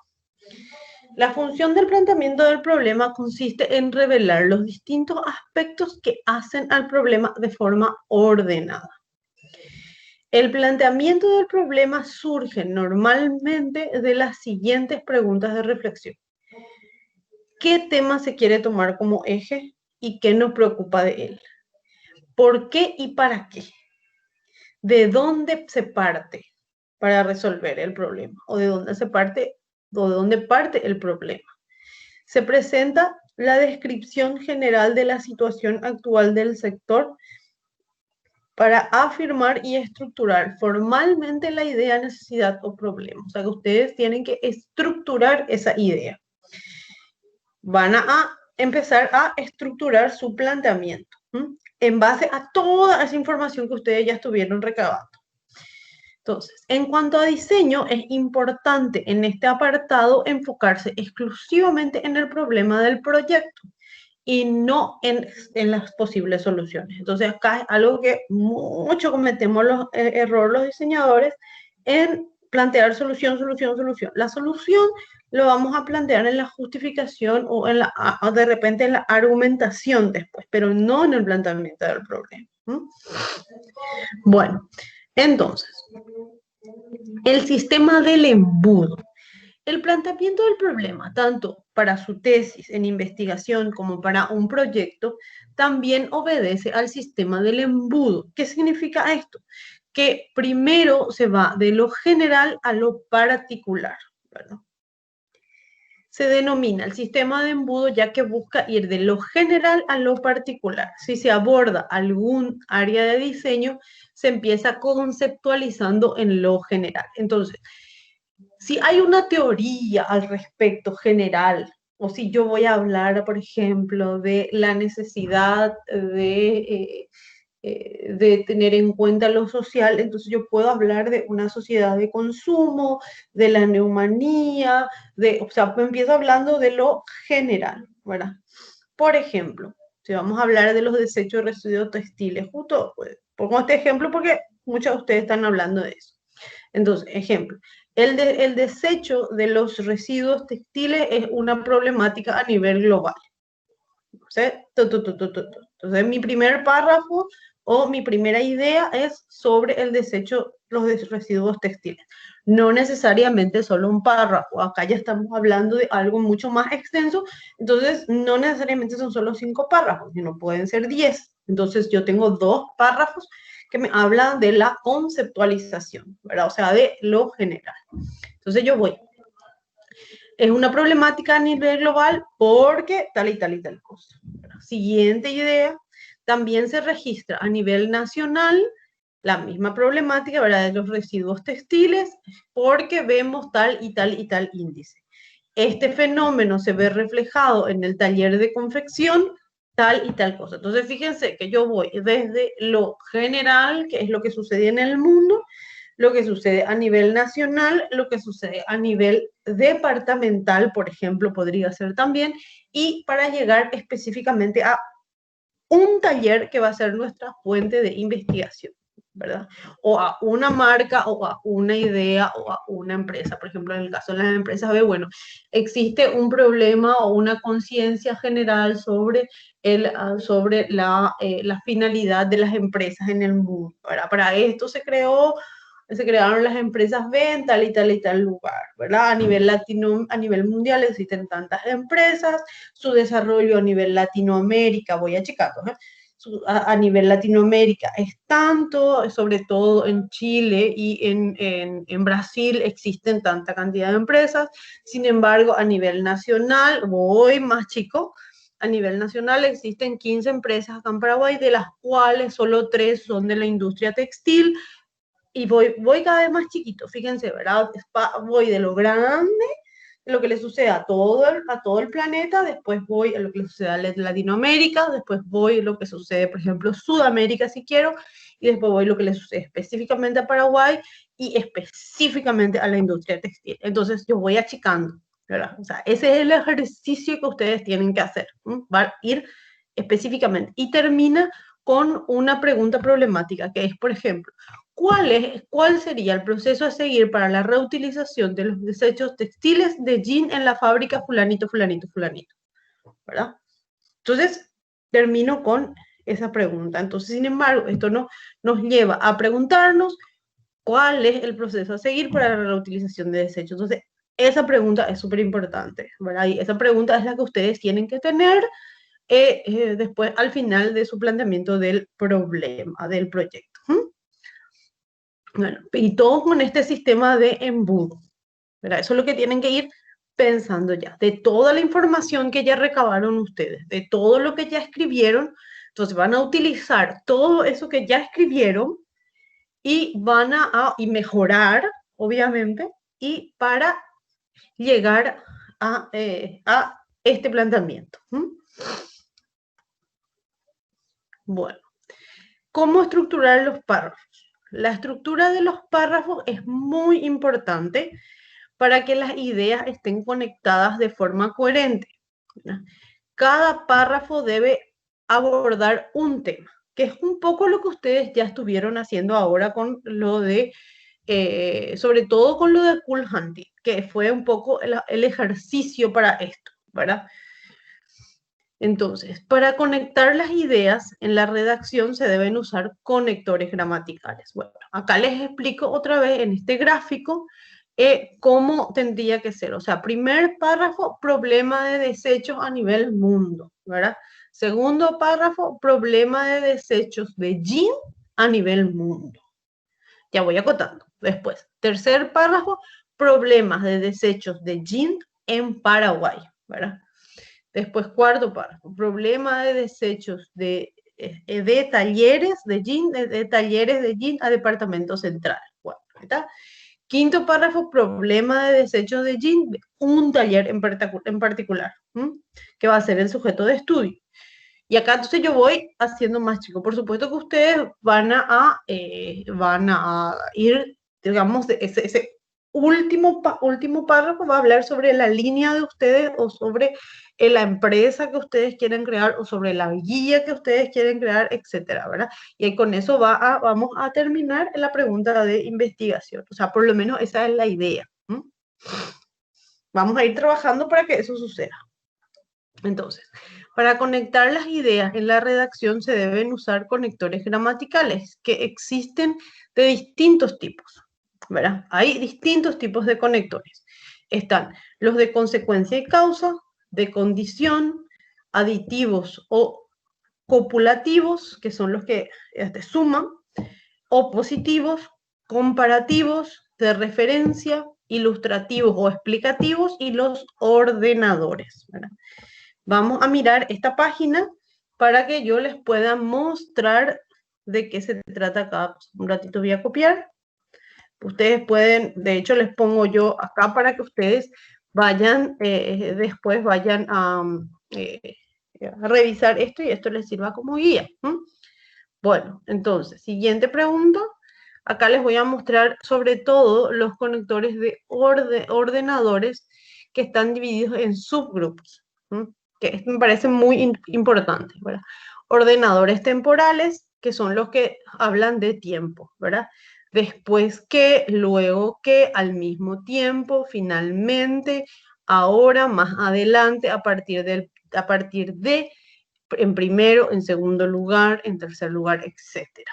La función del planteamiento del problema consiste en revelar los distintos aspectos que hacen al problema de forma ordenada. El planteamiento del problema surge normalmente de las siguientes preguntas de reflexión. ¿Qué tema se quiere tomar como eje y qué nos preocupa de él? ¿Por qué y para qué? ¿De dónde se parte para resolver el problema? ¿O de dónde se parte, o de dónde parte el problema? Se presenta la descripción general de la situación actual del sector para afirmar y estructurar formalmente la idea, necesidad o problema. O sea que ustedes tienen que estructurar esa idea. Van a empezar a estructurar su planteamiento en base a toda esa información que ustedes ya estuvieron recabando. Entonces, en cuanto a diseño, es importante en este apartado enfocarse exclusivamente en el problema del proyecto y no en las posibles soluciones. Entonces, acá es algo que mucho cometemos los errores los diseñadores en plantear solución. La solución lo vamos a plantear en la justificación o de repente en la argumentación después, pero no en el planteamiento del problema. Bueno, entonces, el sistema del embudo. El planteamiento del problema, tanto para su tesis en investigación como para un proyecto, también obedece al sistema del embudo. ¿Qué significa esto? Que primero se va de lo general a lo particular, ¿verdad? Se denomina el sistema de embudo ya que busca ir de lo general a lo particular. Si se aborda algún área de diseño, se empieza conceptualizando en lo general. Entonces, si hay una teoría al respecto general, o si yo voy a hablar, por ejemplo, de la necesidad de tener en cuenta lo social, entonces yo puedo hablar de una sociedad de consumo, de la neumanía, o sea, empiezo hablando de lo general, ¿verdad? Por ejemplo, si vamos a hablar de los desechos de residuos textiles, justo pues, pongo este ejemplo porque muchos de ustedes están hablando de eso. Entonces, ejemplo, el desecho de los residuos textiles es una problemática a nivel global. Entonces, mi primer párrafo o mi primera idea es sobre el desecho, los residuos textiles. No necesariamente solo un párrafo, acá ya estamos hablando de algo mucho más extenso, entonces no necesariamente son solo 5 párrafos, sino pueden ser 10. Entonces yo tengo 2 párrafos que me hablan de la conceptualización, ¿verdad? O sea, de lo general. Entonces yo voy. Es una problemática a nivel global porque tal y tal y tal cosa. Siguiente idea, también se registra a nivel nacional la misma problemática, ¿verdad? De los residuos textiles, porque vemos tal y tal y tal índice. Este fenómeno se ve reflejado en el taller de confección, tal y tal cosa. Entonces, fíjense que yo voy desde lo general, que es lo que sucede en el mundo, lo que sucede a nivel nacional, lo que sucede a nivel departamental, por ejemplo, podría ser también, y para llegar específicamente a un taller que va a ser nuestra fuente de investigación, ¿verdad? O a una marca, o a una idea, o a una empresa. Por ejemplo, en el caso de las empresas, ve, bueno, existe un problema o una conciencia general sobre, sobre la finalidad de las empresas en el mundo, ¿verdad? Para esto se crearon las empresas B en tal y tal y tal lugar, ¿verdad? A nivel latino, a nivel mundial existen tantas empresas, su desarrollo a nivel Latinoamérica, voy a Chicago, ¿eh? A nivel Latinoamérica es tanto, sobre todo en Chile y en Brasil existen tanta cantidad de empresas. Sin embargo, a nivel nacional, voy más chico, a nivel nacional existen 15 empresas acá en Paraguay, de las cuales solo 3 son de la industria textil, y voy cada vez más chiquito, fíjense, ¿verdad? Voy de lo grande, de lo que le sucede a todo el planeta, después voy a lo que le sucede a Latinoamérica, después voy a lo que sucede, por ejemplo, Sudamérica, si quiero, y después voy a lo que le sucede específicamente a Paraguay y específicamente a la industria textil. Entonces, yo voy achicando, ¿verdad? O sea, ese es el ejercicio que ustedes tienen que hacer, va a ir específicamente. Y termina con una pregunta problemática, que es, por ejemplo, ¿cuál sería el proceso a seguir para la reutilización de los desechos textiles de jean en la fábrica fulanito, fulanito, fulanito? ¿Verdad? Entonces, termino con esa pregunta. Entonces, sin embargo, esto nos lleva a preguntarnos cuál es el proceso a seguir para la reutilización de desechos. Entonces, esa pregunta es súper importante, ¿verdad? Y esa pregunta es la que ustedes tienen que tener después al final de su planteamiento del problema, del proyecto. Bueno, y todo con este sistema de embudo, ¿verdad? Eso es lo que tienen que ir pensando ya, de toda la información que ya recabaron ustedes, de todo lo que ya escribieron, entonces van a utilizar todo eso que ya escribieron y van y mejorar, obviamente, y para llegar a este planteamiento. Bueno, ¿cómo estructurar los párrafos? La estructura de los párrafos es muy importante para que las ideas estén conectadas de forma coherente. Cada párrafo debe abordar un tema, que es un poco lo que ustedes ya estuvieron haciendo ahora con lo de, sobre todo con lo de Cool Hunting, que fue un poco el ejercicio para esto, ¿verdad? Entonces, para conectar las ideas en la redacción se deben usar conectores gramaticales. Bueno, acá les explico otra vez en este gráfico cómo tendría que ser. O sea, primer párrafo, problema de desechos a nivel mundo, ¿verdad? Segundo párrafo, problema de desechos de jean a nivel mundo. Ya voy acotando. Después, tercer párrafo, problemas de desechos de jean en Paraguay, ¿verdad? Después, cuarto párrafo, problema de desechos de talleres de jean, de talleres de jean a departamento central. Bueno, ¿está? Quinto párrafo, problema de desechos de jean, un taller en particular, que va a ser el sujeto de estudio. Y acá entonces yo voy haciendo más chico. Por supuesto que ustedes van a ir, digamos, ese último párrafo va a hablar sobre la línea de ustedes o sobre la empresa que ustedes quieren crear o sobre la guía que ustedes quieren crear, etcétera, ¿verdad? Y con eso vamos a terminar la pregunta de investigación. O sea, por lo menos esa es la idea. Vamos a ir trabajando para que eso suceda. Entonces, para conectar las ideas en la redacción se deben usar conectores gramaticales que existen de distintos tipos, ¿verdad? Hay distintos tipos de conectores. Están los de consecuencia y causa, de condición, aditivos o copulativos, que son los que suman, opositivos, comparativos, de referencia, ilustrativos o explicativos y los ordenadores, ¿verdad? Vamos a mirar esta página para que yo les pueda mostrar de qué se trata cada cosa. Un ratito voy a copiar. Ustedes pueden, de hecho les pongo yo acá para que ustedes vayan, después vayan a revisar esto y esto les sirva como guía. Bueno, entonces, siguiente pregunta. Acá les voy a mostrar sobre todo los conectores de ordenadores que están divididos en subgrupos, que esto me parece muy importante, ¿verdad? Ordenadores temporales, que son los que hablan de tiempo, ¿verdad? Después que, luego que, al mismo tiempo, finalmente, ahora, más adelante, a partir de, en primero, en segundo lugar, en tercer lugar, etcétera.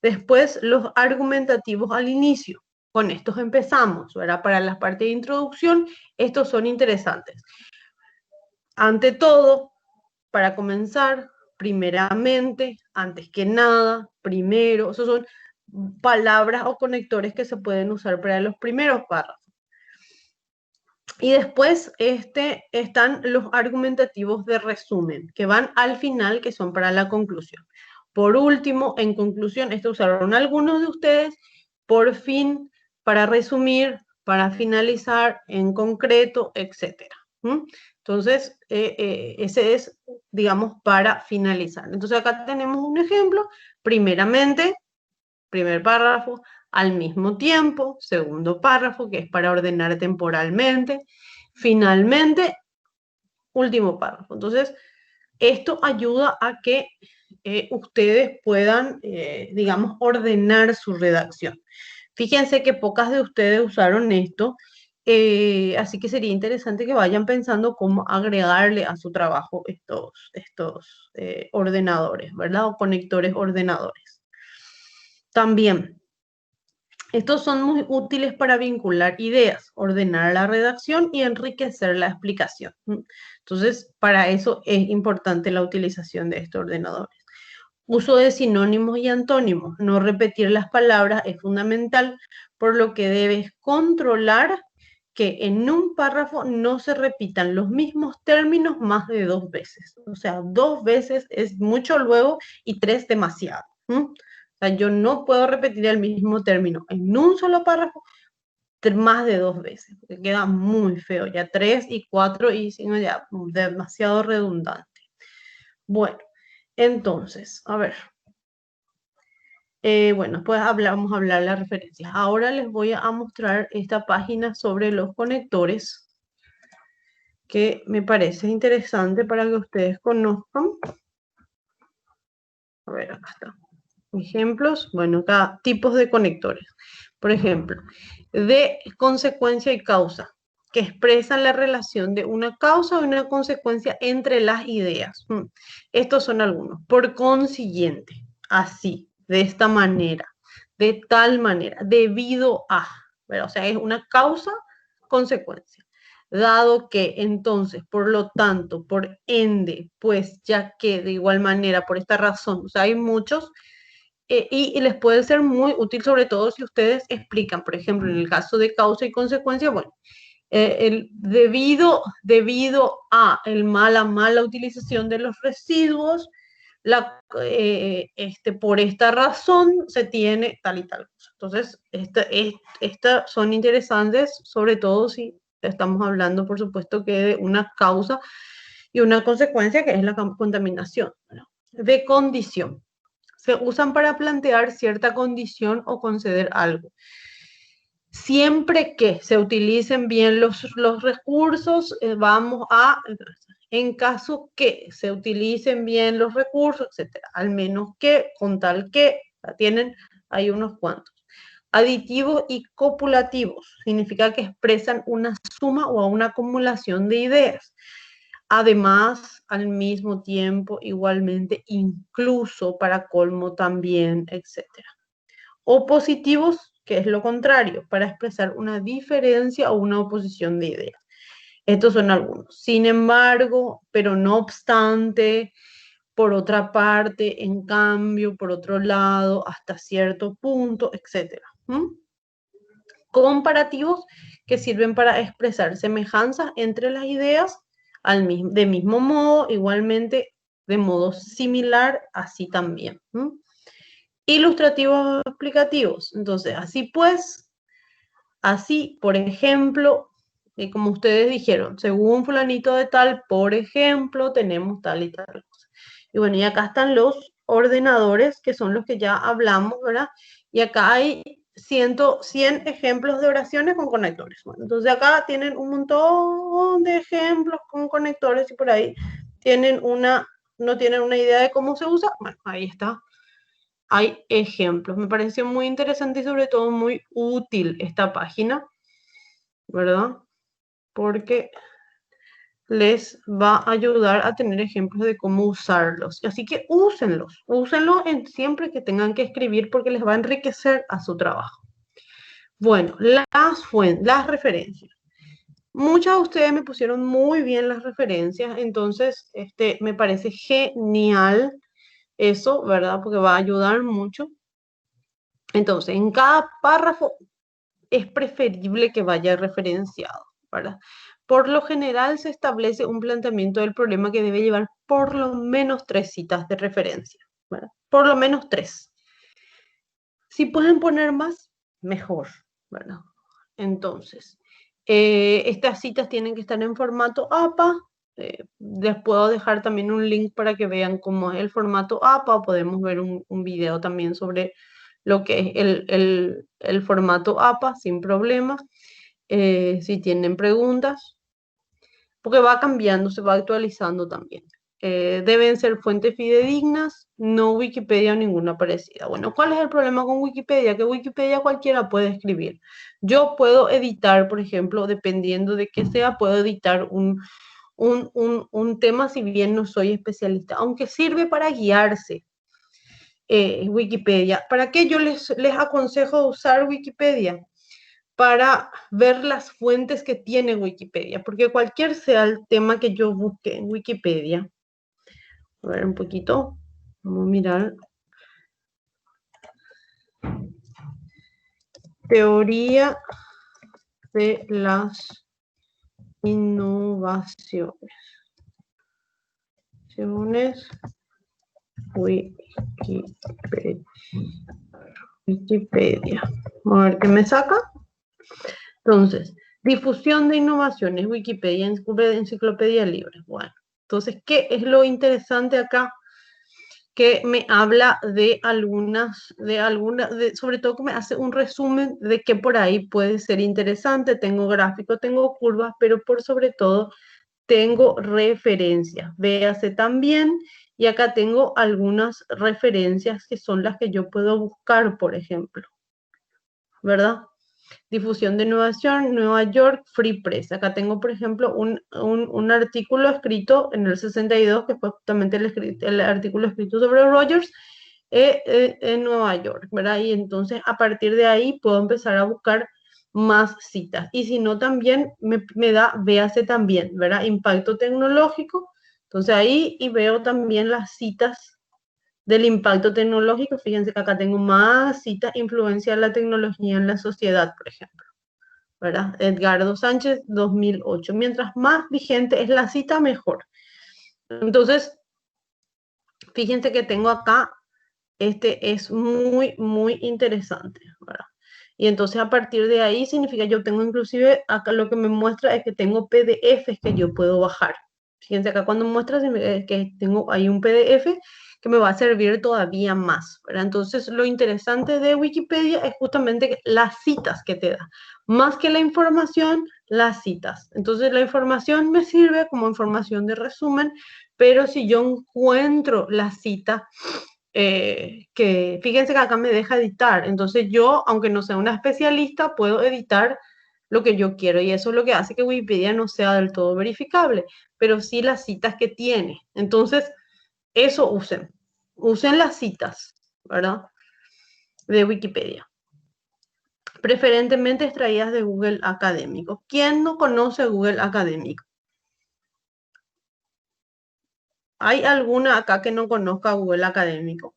Después, los argumentativos al inicio. Con estos empezamos, ¿verdad? Para las partes de introducción, estos son interesantes. Ante todo, para comenzar, primeramente, antes que nada, primero, esos son palabras o conectores que se pueden usar para los primeros párrafos. Y después están los argumentativos de resumen, que van al final, que son para la conclusión. Por último, en conclusión, esto usaron algunos de ustedes, por fin, para resumir, para finalizar, en concreto, etc. Entonces, ese es, digamos, para finalizar. Entonces, acá tenemos un ejemplo. Primeramente, primer párrafo, al mismo tiempo, segundo párrafo, que es para ordenar temporalmente, finalmente, último párrafo. Entonces, esto ayuda a que ustedes puedan, digamos, ordenar su redacción. Fíjense que pocas de ustedes usaron esto, así que sería interesante que vayan pensando cómo agregarle a su trabajo estos ordenadores, ¿verdad? O conectores ordenadores. También, estos son muy útiles para vincular ideas, ordenar la redacción y enriquecer la explicación. Entonces, para eso es importante la utilización de estos ordenadores. Uso de sinónimos y antónimos. No repetir las palabras es fundamental, por lo que debes controlar que en un párrafo no se repitan los mismos términos más de 2 veces. O sea, 2 veces es mucho luego y 3 demasiado. O sea, yo no puedo repetir el mismo término en un solo párrafo más de 2 veces, porque queda muy feo. Ya 3 y 4 y 5 ya demasiado redundante. Bueno, entonces, a ver. Bueno, pues vamos a hablar de las referencias. Ahora les voy a mostrar esta página sobre los conectores que me parece interesante para que ustedes conozcan. A ver, acá está. Ejemplos, bueno, acá tipos de conectores. Por ejemplo, de consecuencia y causa, que expresan la relación de una causa o una consecuencia entre las ideas. Estos son algunos. Por consiguiente, así, de esta manera, de tal manera, debido a, ¿verdad? O sea, es una causa-consecuencia. Dado que, entonces, por lo tanto, por ende, pues, ya que, de igual manera, por esta razón, o sea, hay muchos, y les puede ser muy útil, sobre todo si ustedes explican, por ejemplo, en el caso de causa y consecuencia, bueno, debido a la mala utilización de los residuos, por esta razón se tiene tal y tal cosa. Entonces, estas son interesantes, sobre todo si estamos hablando, por supuesto, que de una causa y una consecuencia, que es la contaminación, ¿no? De condición. Se usan para plantear cierta condición o conceder algo. Siempre que se utilicen bien los recursos, en caso que se utilicen bien los recursos, etcétera. Al menos que, con tal que, tienen, hay unos cuantos. Aditivos y copulativos, significa que expresan una suma o una acumulación de ideas. Además, al mismo tiempo, igualmente, incluso, para colmo también, etcétera. Opositivos, que es lo contrario, para expresar una diferencia o una oposición de ideas. Estos son algunos. Sin embargo, pero no obstante, por otra parte, en cambio, por otro lado, hasta cierto punto, etc. Comparativos, que sirven para expresar semejanzas entre las ideas, de mismo modo, igualmente, de modo similar, así también. Ilustrativos explicativos. Entonces, así pues, así, por ejemplo, como ustedes dijeron, según fulanito de tal, por ejemplo, tenemos tal y tal cosa. Y bueno, y acá están los ordenadores, que son los que ya hablamos, ¿verdad? Y acá hay 100 ejemplos de oraciones con conectores. Bueno, entonces acá tienen un montón de ejemplos con conectores y por ahí tienen no tienen una idea de cómo se usa. Bueno, ahí está. Hay ejemplos. Me pareció muy interesante y sobre todo muy útil esta página, ¿verdad? Porque les va a ayudar a tener ejemplos de cómo usarlos. Así que úsenlos siempre que tengan que escribir porque les va a enriquecer a su trabajo. Bueno, las referencias. Muchas de ustedes me pusieron muy bien las referencias, entonces me parece genial eso, ¿verdad? Porque va a ayudar mucho. Entonces, en cada párrafo es preferible que vaya referenciado, ¿verdad? Por lo general se establece un planteamiento del problema que debe llevar por lo menos 3 citas de referencia, ¿verdad? Por lo menos 3. Si pueden poner más, mejor, ¿verdad? Entonces, estas citas tienen que estar en formato APA. Les puedo dejar también un link para que vean cómo es el formato APA. Podemos ver un video también sobre lo que es el formato APA sin problemas. Si tienen preguntas, porque va cambiando, se va actualizando también. Deben ser fuentes fidedignas, no Wikipedia o ninguna parecida. Bueno, ¿cuál es el problema con Wikipedia? Que Wikipedia cualquiera puede escribir. Yo puedo editar, por ejemplo, dependiendo de qué sea, puedo editar un tema si bien no soy especialista, aunque sirve para guiarse. Wikipedia. ¿Para qué yo les aconsejo usar Wikipedia? Para ver las fuentes que tiene Wikipedia, porque cualquier sea el tema que yo busque en Wikipedia, a ver un poquito, vamos a mirar, teoría de las innovaciones, Wikipedia, a ver qué me saca. Entonces, difusión de innovaciones, Wikipedia, enciclopedia libre. Bueno, entonces, ¿qué es lo interesante acá? Que me habla de sobre todo que me hace un resumen de que por ahí puede ser interesante. Tengo gráficos, tengo curvas, pero por sobre todo tengo referencias. Véase también, y acá tengo algunas referencias que son las que yo puedo buscar, por ejemplo, ¿verdad? Difusión de innovación, Nueva York, Free Press. Acá tengo, por ejemplo, un artículo escrito en el 62, que fue justamente el artículo escrito sobre Rogers en Nueva York, ¿verdad? Y entonces a partir de ahí puedo empezar a buscar más citas. Y si no, también me da, véase también, ¿verdad? Impacto tecnológico. Entonces ahí y veo también las citas del impacto tecnológico. Fíjense que acá tengo más citas, influencia de la tecnología en la sociedad, por ejemplo, ¿verdad? Edgardo Sánchez, 2008. Mientras más vigente es la cita, mejor. Entonces, fíjense que tengo acá, es muy, muy interesante, ¿verdad? Y entonces a partir de ahí significa, yo tengo inclusive, acá lo que me muestra es que tengo PDFs que yo puedo bajar. Fíjense acá cuando muestra que tengo ahí un PDF que me va a servir todavía más, ¿verdad? Entonces lo interesante de Wikipedia es justamente las citas que te da. Más que la información, las citas. Entonces la información me sirve como información de resumen, pero si yo encuentro la cita, que fíjense que acá me deja editar, entonces yo, aunque no sea una especialista, puedo editar lo que yo quiero y eso es lo que hace que Wikipedia no sea del todo verificable, pero sí las citas que tiene. Entonces, eso usen las citas, ¿verdad? De Wikipedia. Preferentemente extraídas de Google Académico. ¿Quién no conoce Google Académico? ¿Hay alguna acá que no conozca Google Académico?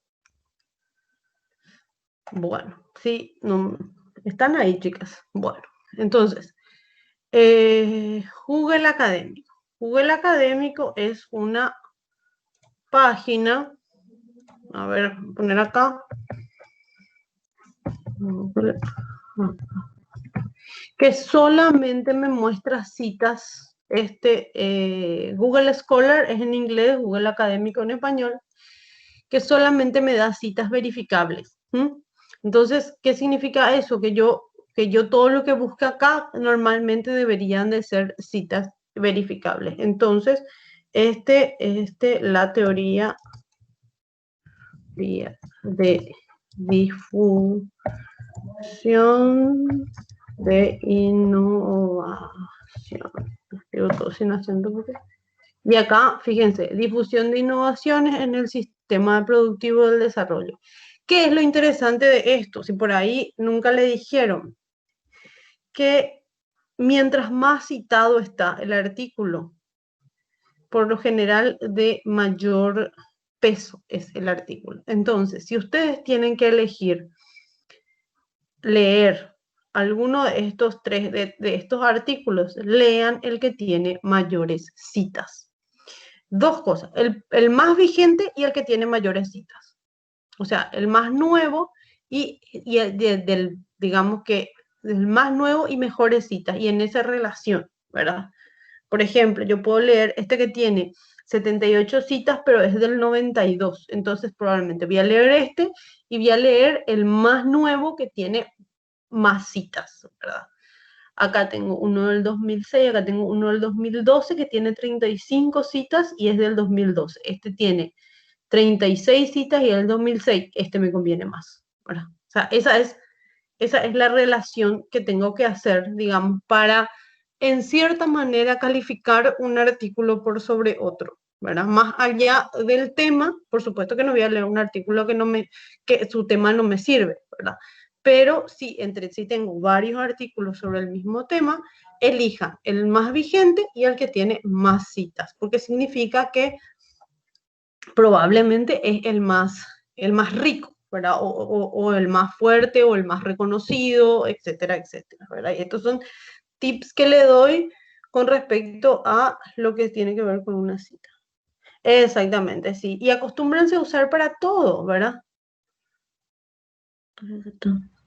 Bueno, sí, no, están ahí, chicas. Bueno, entonces, Google Académico. Google Académico es una página, a ver, poner acá. que solamente me muestra citas. Google Scholar es en inglés, Google Académico en español, que solamente me da citas verificables. Entonces, ¿qué significa eso? Que yo todo lo que busque acá normalmente deberían de ser citas verificables. Entonces, la teoría de difusión de innovación. Digo todo sin acento porque... Y acá, fíjense, difusión de innovaciones en el sistema productivo del desarrollo. ¿Qué es lo interesante de esto? Si por ahí nunca le dijeron que mientras más citado está el artículo, por lo general de mayor peso es el artículo. Entonces, si ustedes tienen que elegir leer alguno de estos estos artículos, lean el que tiene mayores citas. Dos cosas, el más vigente y el que tiene mayores citas. O sea, el más nuevo y digamos que el más nuevo y mejores citas, y en esa relación, ¿verdad? Por ejemplo, yo puedo leer este que tiene 78 citas, pero es del 92. Entonces, probablemente voy a leer este y voy a leer el más nuevo que tiene más citas, ¿verdad? Acá tengo uno del 2006, acá tengo uno del 2012 que tiene 35 citas y es del 2012. Este tiene 36 citas y es del 2006. Este me conviene más, ¿verdad? O sea, esa es la relación que tengo que hacer, digamos, para, en cierta manera, calificar un artículo por sobre otro, ¿verdad? Más allá del tema, por supuesto que no voy a leer un artículo que su tema no me sirve, ¿verdad? Pero si entre sí tengo varios artículos sobre el mismo tema, elija el más vigente y el que tiene más citas, porque significa que probablemente es el más rico, ¿verdad? O el más fuerte o el más reconocido, etcétera, etcétera, ¿verdad? Y estos son tips que le doy con respecto a lo que tiene que ver con una cita. Exactamente, sí. Y acostúmbrense a usar para todo, ¿verdad?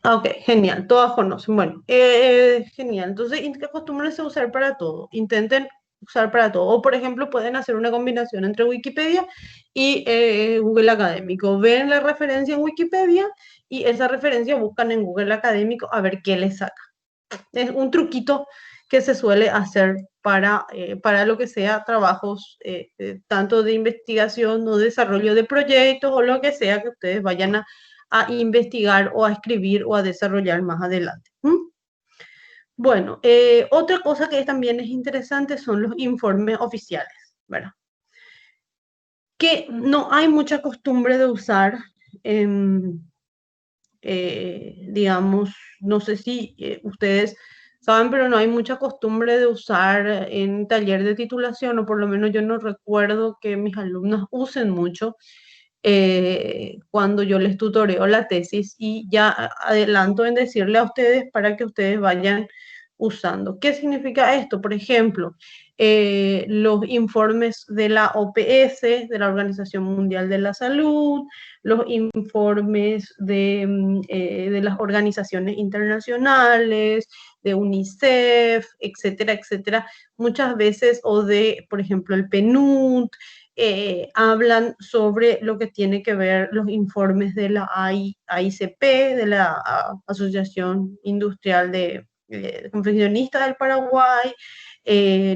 Ok, genial, todas conocen. Bueno, genial. Entonces, acostúmbrense a usar para todo. Intenten usar para todo. O, por ejemplo, pueden hacer una combinación entre Wikipedia y Google Académico. Ven la referencia en Wikipedia y esa referencia buscan en Google Académico a ver qué les saca. Es un truquito que se suele hacer para lo que sea trabajos tanto de investigación o desarrollo de proyectos o lo que sea que ustedes vayan a investigar o a escribir o a desarrollar más adelante. Bueno, otra cosa que también es interesante son los informes oficiales, ¿verdad? Que no hay mucha costumbre de usar, digamos, no sé si ustedes saben, pero no hay mucha costumbre de usar en taller de titulación, o por lo menos yo no recuerdo que mis alumnos usen mucho cuando yo les tutoreo la tesis, y ya adelanto en decirle a ustedes para que ustedes vayan usando. ¿Qué significa esto? Por ejemplo, los informes de la OPS, de la Organización Mundial de la Salud, los informes de las organizaciones internacionales, de UNICEF, etcétera, etcétera, muchas veces, o de, por ejemplo, el PNUD, hablan sobre lo que tiene que ver los informes de la AICP, de la Asociación Industrial de Confeccionistas del Paraguay,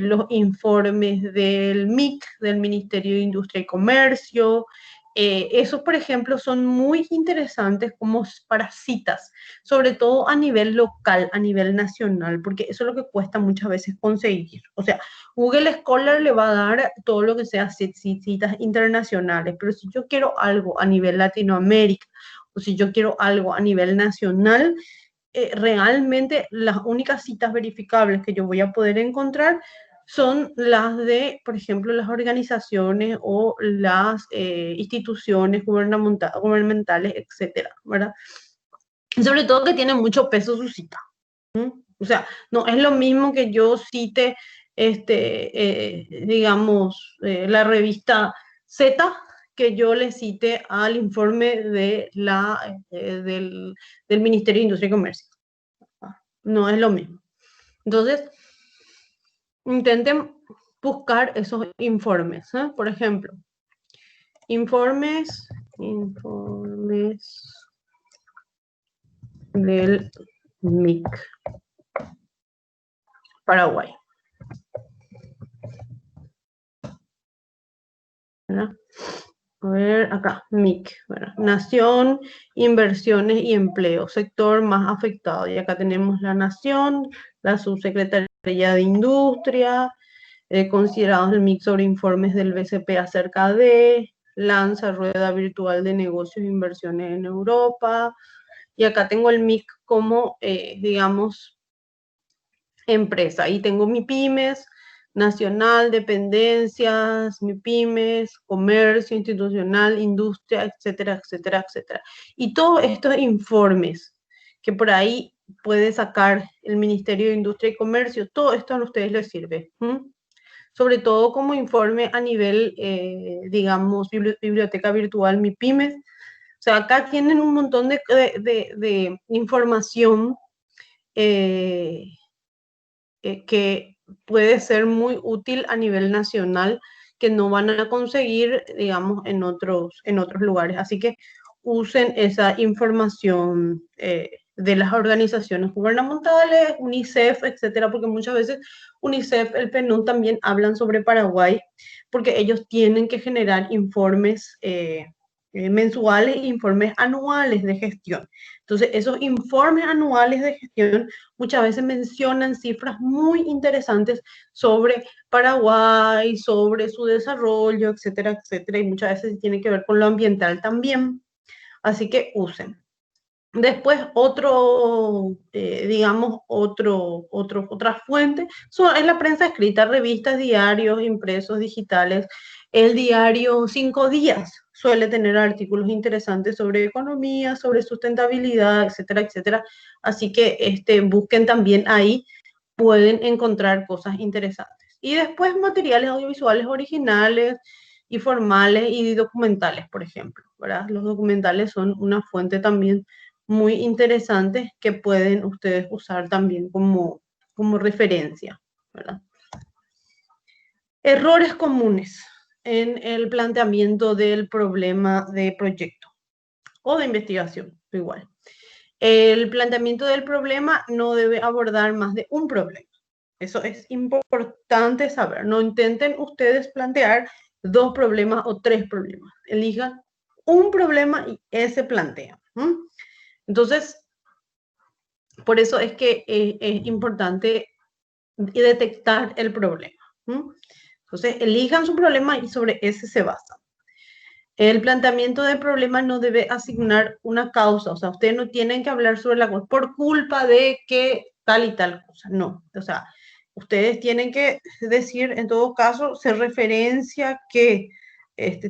los informes del MIC, del Ministerio de Industria y Comercio. Esos, por ejemplo, son muy interesantes como para citas, sobre todo a nivel local, a nivel nacional, porque eso es lo que cuesta muchas veces conseguir. O sea, Google Scholar le va a dar todo lo que sea citas internacionales, pero si yo quiero algo a nivel Latinoamérica o si yo quiero algo a nivel nacional, realmente las únicas citas verificables que yo voy a poder encontrar son las de, por ejemplo, las organizaciones o las instituciones gubernamentales, etcétera, ¿verdad? Sobre todo que tiene mucho peso su cita. O sea, no es lo mismo que yo cite, digamos, la revista Z, que yo le cite al informe del Ministerio de Industria y Comercio. No es lo mismo. Entonces, intenten buscar esos informes, ¿eh? Por ejemplo, informes del MIC Paraguay. ¿Verdad? A ver, acá, MIC, ¿verdad? Nación, inversiones y empleo, sector más afectado. Y acá tenemos la Nación, la Subsecretaría de Industria, considerados el MIC sobre informes del BCP acerca de, lanza rueda virtual de negocios e inversiones en Europa. Y acá tengo el MIC como, digamos, empresa. Ahí tengo mi pymes, nacional, dependencias, MIPYMES, comercio institucional, industria, etcétera, etcétera, etcétera. Y todos estos informes que por ahí puede sacar el Ministerio de Industria y Comercio, todo esto a ustedes les sirve. Sobre todo como informe a nivel, digamos, biblioteca virtual MIPYMES. O sea, acá tienen un montón de información que puede ser muy útil a nivel nacional, que no van a conseguir, digamos, en otros lugares. Así que usen esa información de las organizaciones gubernamentales, UNICEF, etcétera, porque muchas veces UNICEF, el PNUD también hablan sobre Paraguay, porque ellos tienen que generar informes mensuales e informes anuales de gestión. Entonces, esos informes anuales de gestión muchas veces mencionan cifras muy interesantes sobre Paraguay, sobre su desarrollo, etcétera, etcétera, y muchas veces tiene que ver con lo ambiental también. Así que usen. Después, digamos, otra fuente es la prensa escrita, revistas, diarios, impresos, digitales. El diario 5 Días suele tener artículos interesantes sobre economía, sobre sustentabilidad, etcétera, etcétera. Así que busquen también ahí, pueden encontrar cosas interesantes. Y después materiales audiovisuales originales y formales y documentales, por ejemplo, ¿verdad? Los documentales son una fuente también muy interesantes que pueden ustedes usar también como referencia, ¿verdad? Errores comunes en el planteamiento del problema de proyecto o de investigación, igual. El planteamiento del problema no debe abordar más de un problema. Eso es importante saber. No intenten ustedes plantear 2 problemas o 3 problemas. Elijan un problema y ese plantean. Entonces, por eso es que es importante detectar el problema. Entonces, elijan su problema y sobre ese se basa. El planteamiento del problema no debe asignar una causa, o sea, ustedes no tienen que hablar sobre la cosa por culpa de que tal y tal cosa, no. O sea, ustedes tienen que decir, en todo caso, se referencia que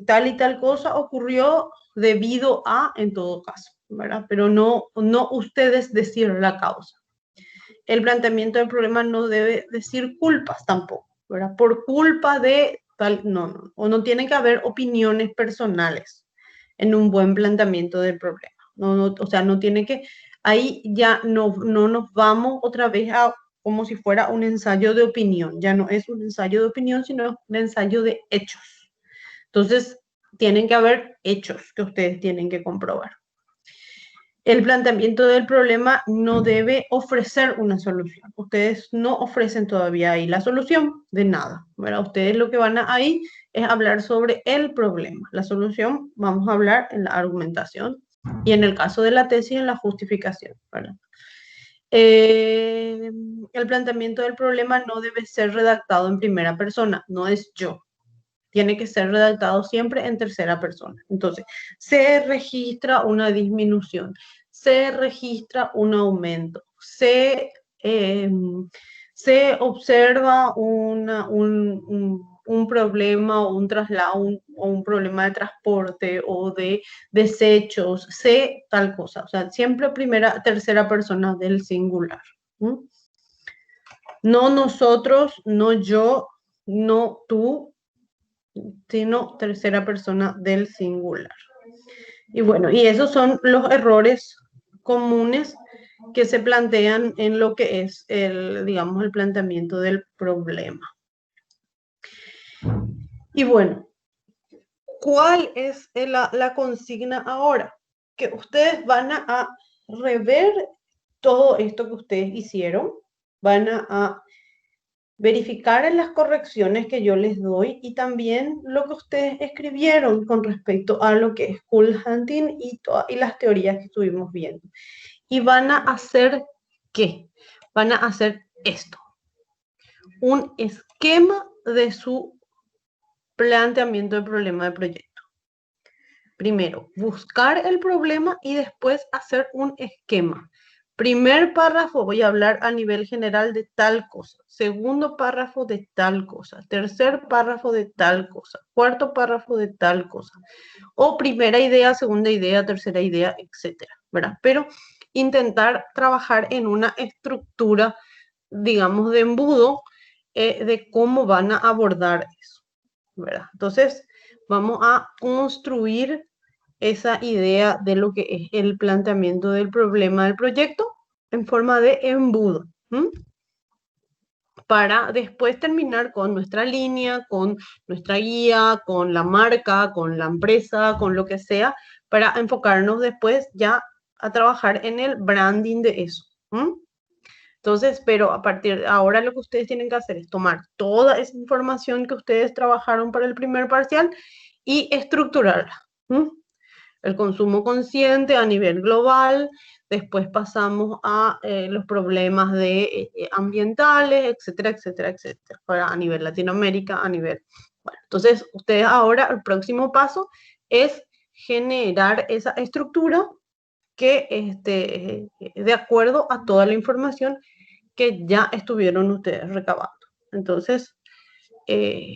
tal y tal cosa ocurrió debido a, en todo caso, ¿verdad? Pero no ustedes decir la causa. El planteamiento del problema no debe decir culpas tampoco, ¿verdad? Por culpa de tal, no. O no tiene que haber opiniones personales en un buen planteamiento del problema. O sea, no tiene que, ahí ya no nos vamos otra vez a como si fuera un ensayo de opinión. Ya no es un ensayo de opinión, sino un ensayo de hechos. Entonces, tienen que haber hechos que ustedes tienen que comprobar. El planteamiento del problema no debe ofrecer una solución. Ustedes no ofrecen todavía ahí la solución de nada, ¿verdad? Ustedes lo que van a ahí es hablar sobre el problema. La solución vamos a hablar en la argumentación y en el caso de la tesis en la justificación, ¿verdad? El planteamiento del problema no debe ser redactado en primera persona, no es yo. Tiene que ser redactado siempre en tercera persona. Entonces, se registra una disminución, se registra un aumento, se observa un problema o un traslado o un problema de transporte o de desechos, se tal cosa. O sea, siempre tercera persona del singular. No nosotros, no yo, no tú, sino tercera persona del singular. Y bueno, y esos son los errores comunes que se plantean en lo que es digamos, el planteamiento del problema. Y bueno, ¿cuál es la consigna ahora? Que ustedes van a rever todo esto que ustedes hicieron, van a verificar en las correcciones que yo les doy y también lo que ustedes escribieron con respecto a lo que es Cool Hunting y las teorías que estuvimos viendo. Y van a hacer ¿qué? Van a hacer esto, un esquema de su planteamiento del problema de proyecto. Primero, buscar el problema y después hacer un esquema. Primer párrafo, voy a hablar a nivel general de tal cosa. Segundo párrafo de tal cosa. Tercer párrafo de tal cosa. Cuarto párrafo de tal cosa. O primera idea, segunda idea, tercera idea, etcétera, ¿verdad? Pero intentar trabajar en una estructura, digamos, de embudo de cómo van a abordar eso, ¿verdad? Entonces, vamos a construir esa idea de lo que es el planteamiento del problema del proyecto en forma de embudo, ¿m? Para después terminar con nuestra línea, con nuestra guía, con la marca, con la empresa, con lo que sea, para enfocarnos después ya a trabajar en el branding de eso. ¿M? Entonces, pero a partir de ahora lo que ustedes tienen que hacer es tomar toda esa información que ustedes trabajaron para el primer parcial y estructurarla. ¿M? El consumo consciente a nivel global, después pasamos a los problemas ambientales, etcétera, etcétera, etcétera, a nivel Latinoamérica, a nivel... Bueno, entonces, ustedes ahora, el próximo paso es generar esa estructura que de acuerdo a toda la información que ya estuvieron ustedes recabando. Entonces,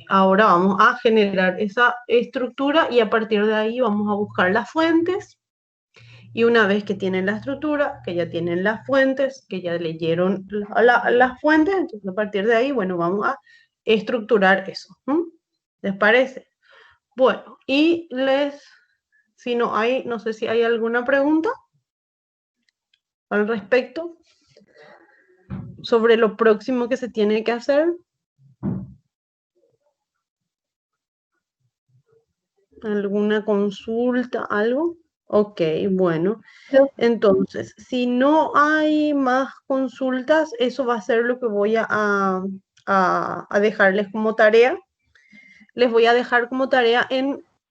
ahora vamos a generar esa estructura y a partir de ahí vamos a buscar las fuentes. Y una vez que tienen la estructura, que ya tienen las fuentes, que ya leyeron las fuentes, entonces a partir de ahí, bueno, vamos a estructurar eso. ¿Les parece? Bueno, y si no hay, no sé si hay alguna pregunta al respecto sobre lo próximo que se tiene que hacer. ¿Alguna consulta, algo? Ok, bueno. Entonces, si no hay más consultas, eso va a ser lo que voy a dejarles como tarea. Les voy a dejar como tarea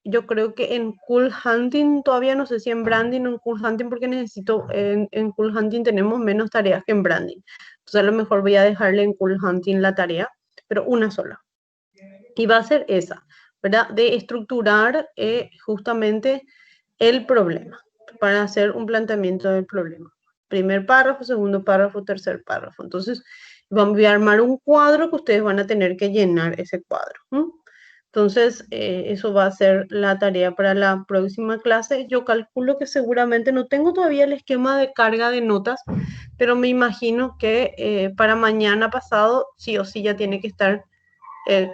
yo creo que en Cool Hunting, todavía no sé si en Branding o en Cool Hunting, porque en Cool Hunting tenemos menos tareas que en Branding. Entonces, a lo mejor voy a dejarle en Cool Hunting la tarea, pero una sola. Y va a ser esa, ¿verdad? De estructurar justamente el problema, para hacer un planteamiento del problema. Primer párrafo, segundo párrafo, tercer párrafo. Entonces, voy a armar un cuadro que ustedes van a tener que llenar ese cuadro. Entonces, eso va a ser la tarea para la próxima clase. Yo calculo que seguramente no tengo todavía el esquema de carga de notas, pero me imagino que para mañana pasado sí o sí ya tiene que estar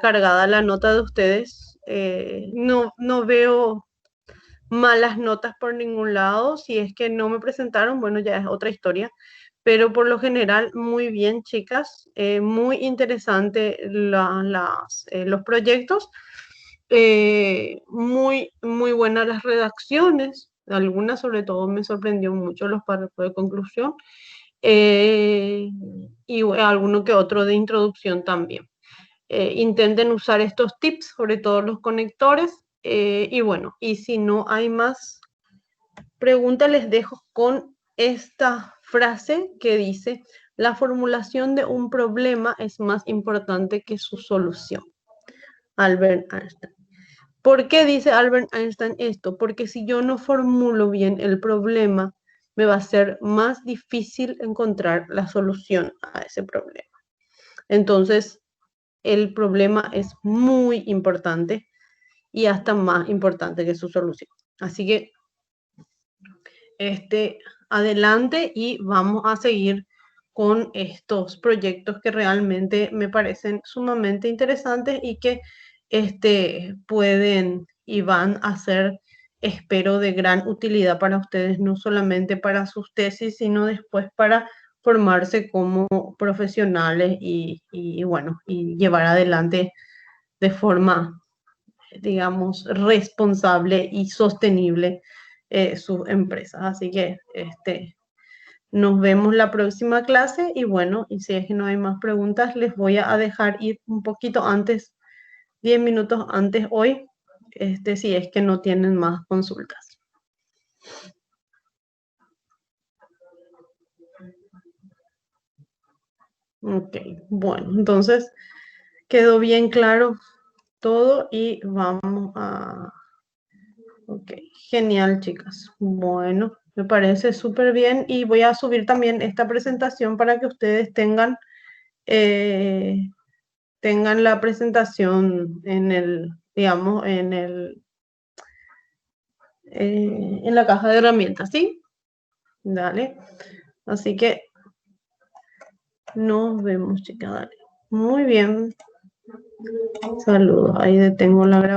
cargada la nota de ustedes. No veo malas notas por ningún lado. Si es que no me presentaron, bueno, ya es otra historia. Pero por lo general, muy bien, chicas. Muy interesante los proyectos. Muy buenas las redacciones. Algunas, sobre todo, me sorprendió mucho los párrafos de conclusión. Y alguno que otro de introducción también. Intenten usar estos tips, sobre todo los conectores. Y bueno, y si no hay más preguntas, les dejo con esta frase que dice: la formulación de un problema es más importante que su solución. Albert Einstein. ¿Por qué dice Albert Einstein esto? Porque si yo no formulo bien el problema, me va a ser más difícil encontrar la solución a ese problema. Entonces, el problema es muy importante y hasta más importante que su solución. Así que, adelante y vamos a seguir con estos proyectos que realmente me parecen sumamente interesantes y que pueden y van a ser, espero, de gran utilidad para ustedes, no solamente para sus tesis, sino después para formarse como profesionales y bueno, y llevar adelante de forma, digamos, responsable y sostenible sus empresas. Así que nos vemos la próxima clase y bueno, y si es que no hay más preguntas, les voy a dejar ir un poquito antes, 10 minutos antes hoy, si es que no tienen más consultas. Ok, bueno, entonces quedó bien claro todo y vamos a... Ok, genial, chicas. Bueno, me parece súper bien y voy a subir también esta presentación para que ustedes eh, tengan la presentación en el, digamos, en la caja de herramientas, ¿sí? Dale. Así que nos vemos, chicas. Dale. Muy bien. Saludos. Ahí detengo la grabación.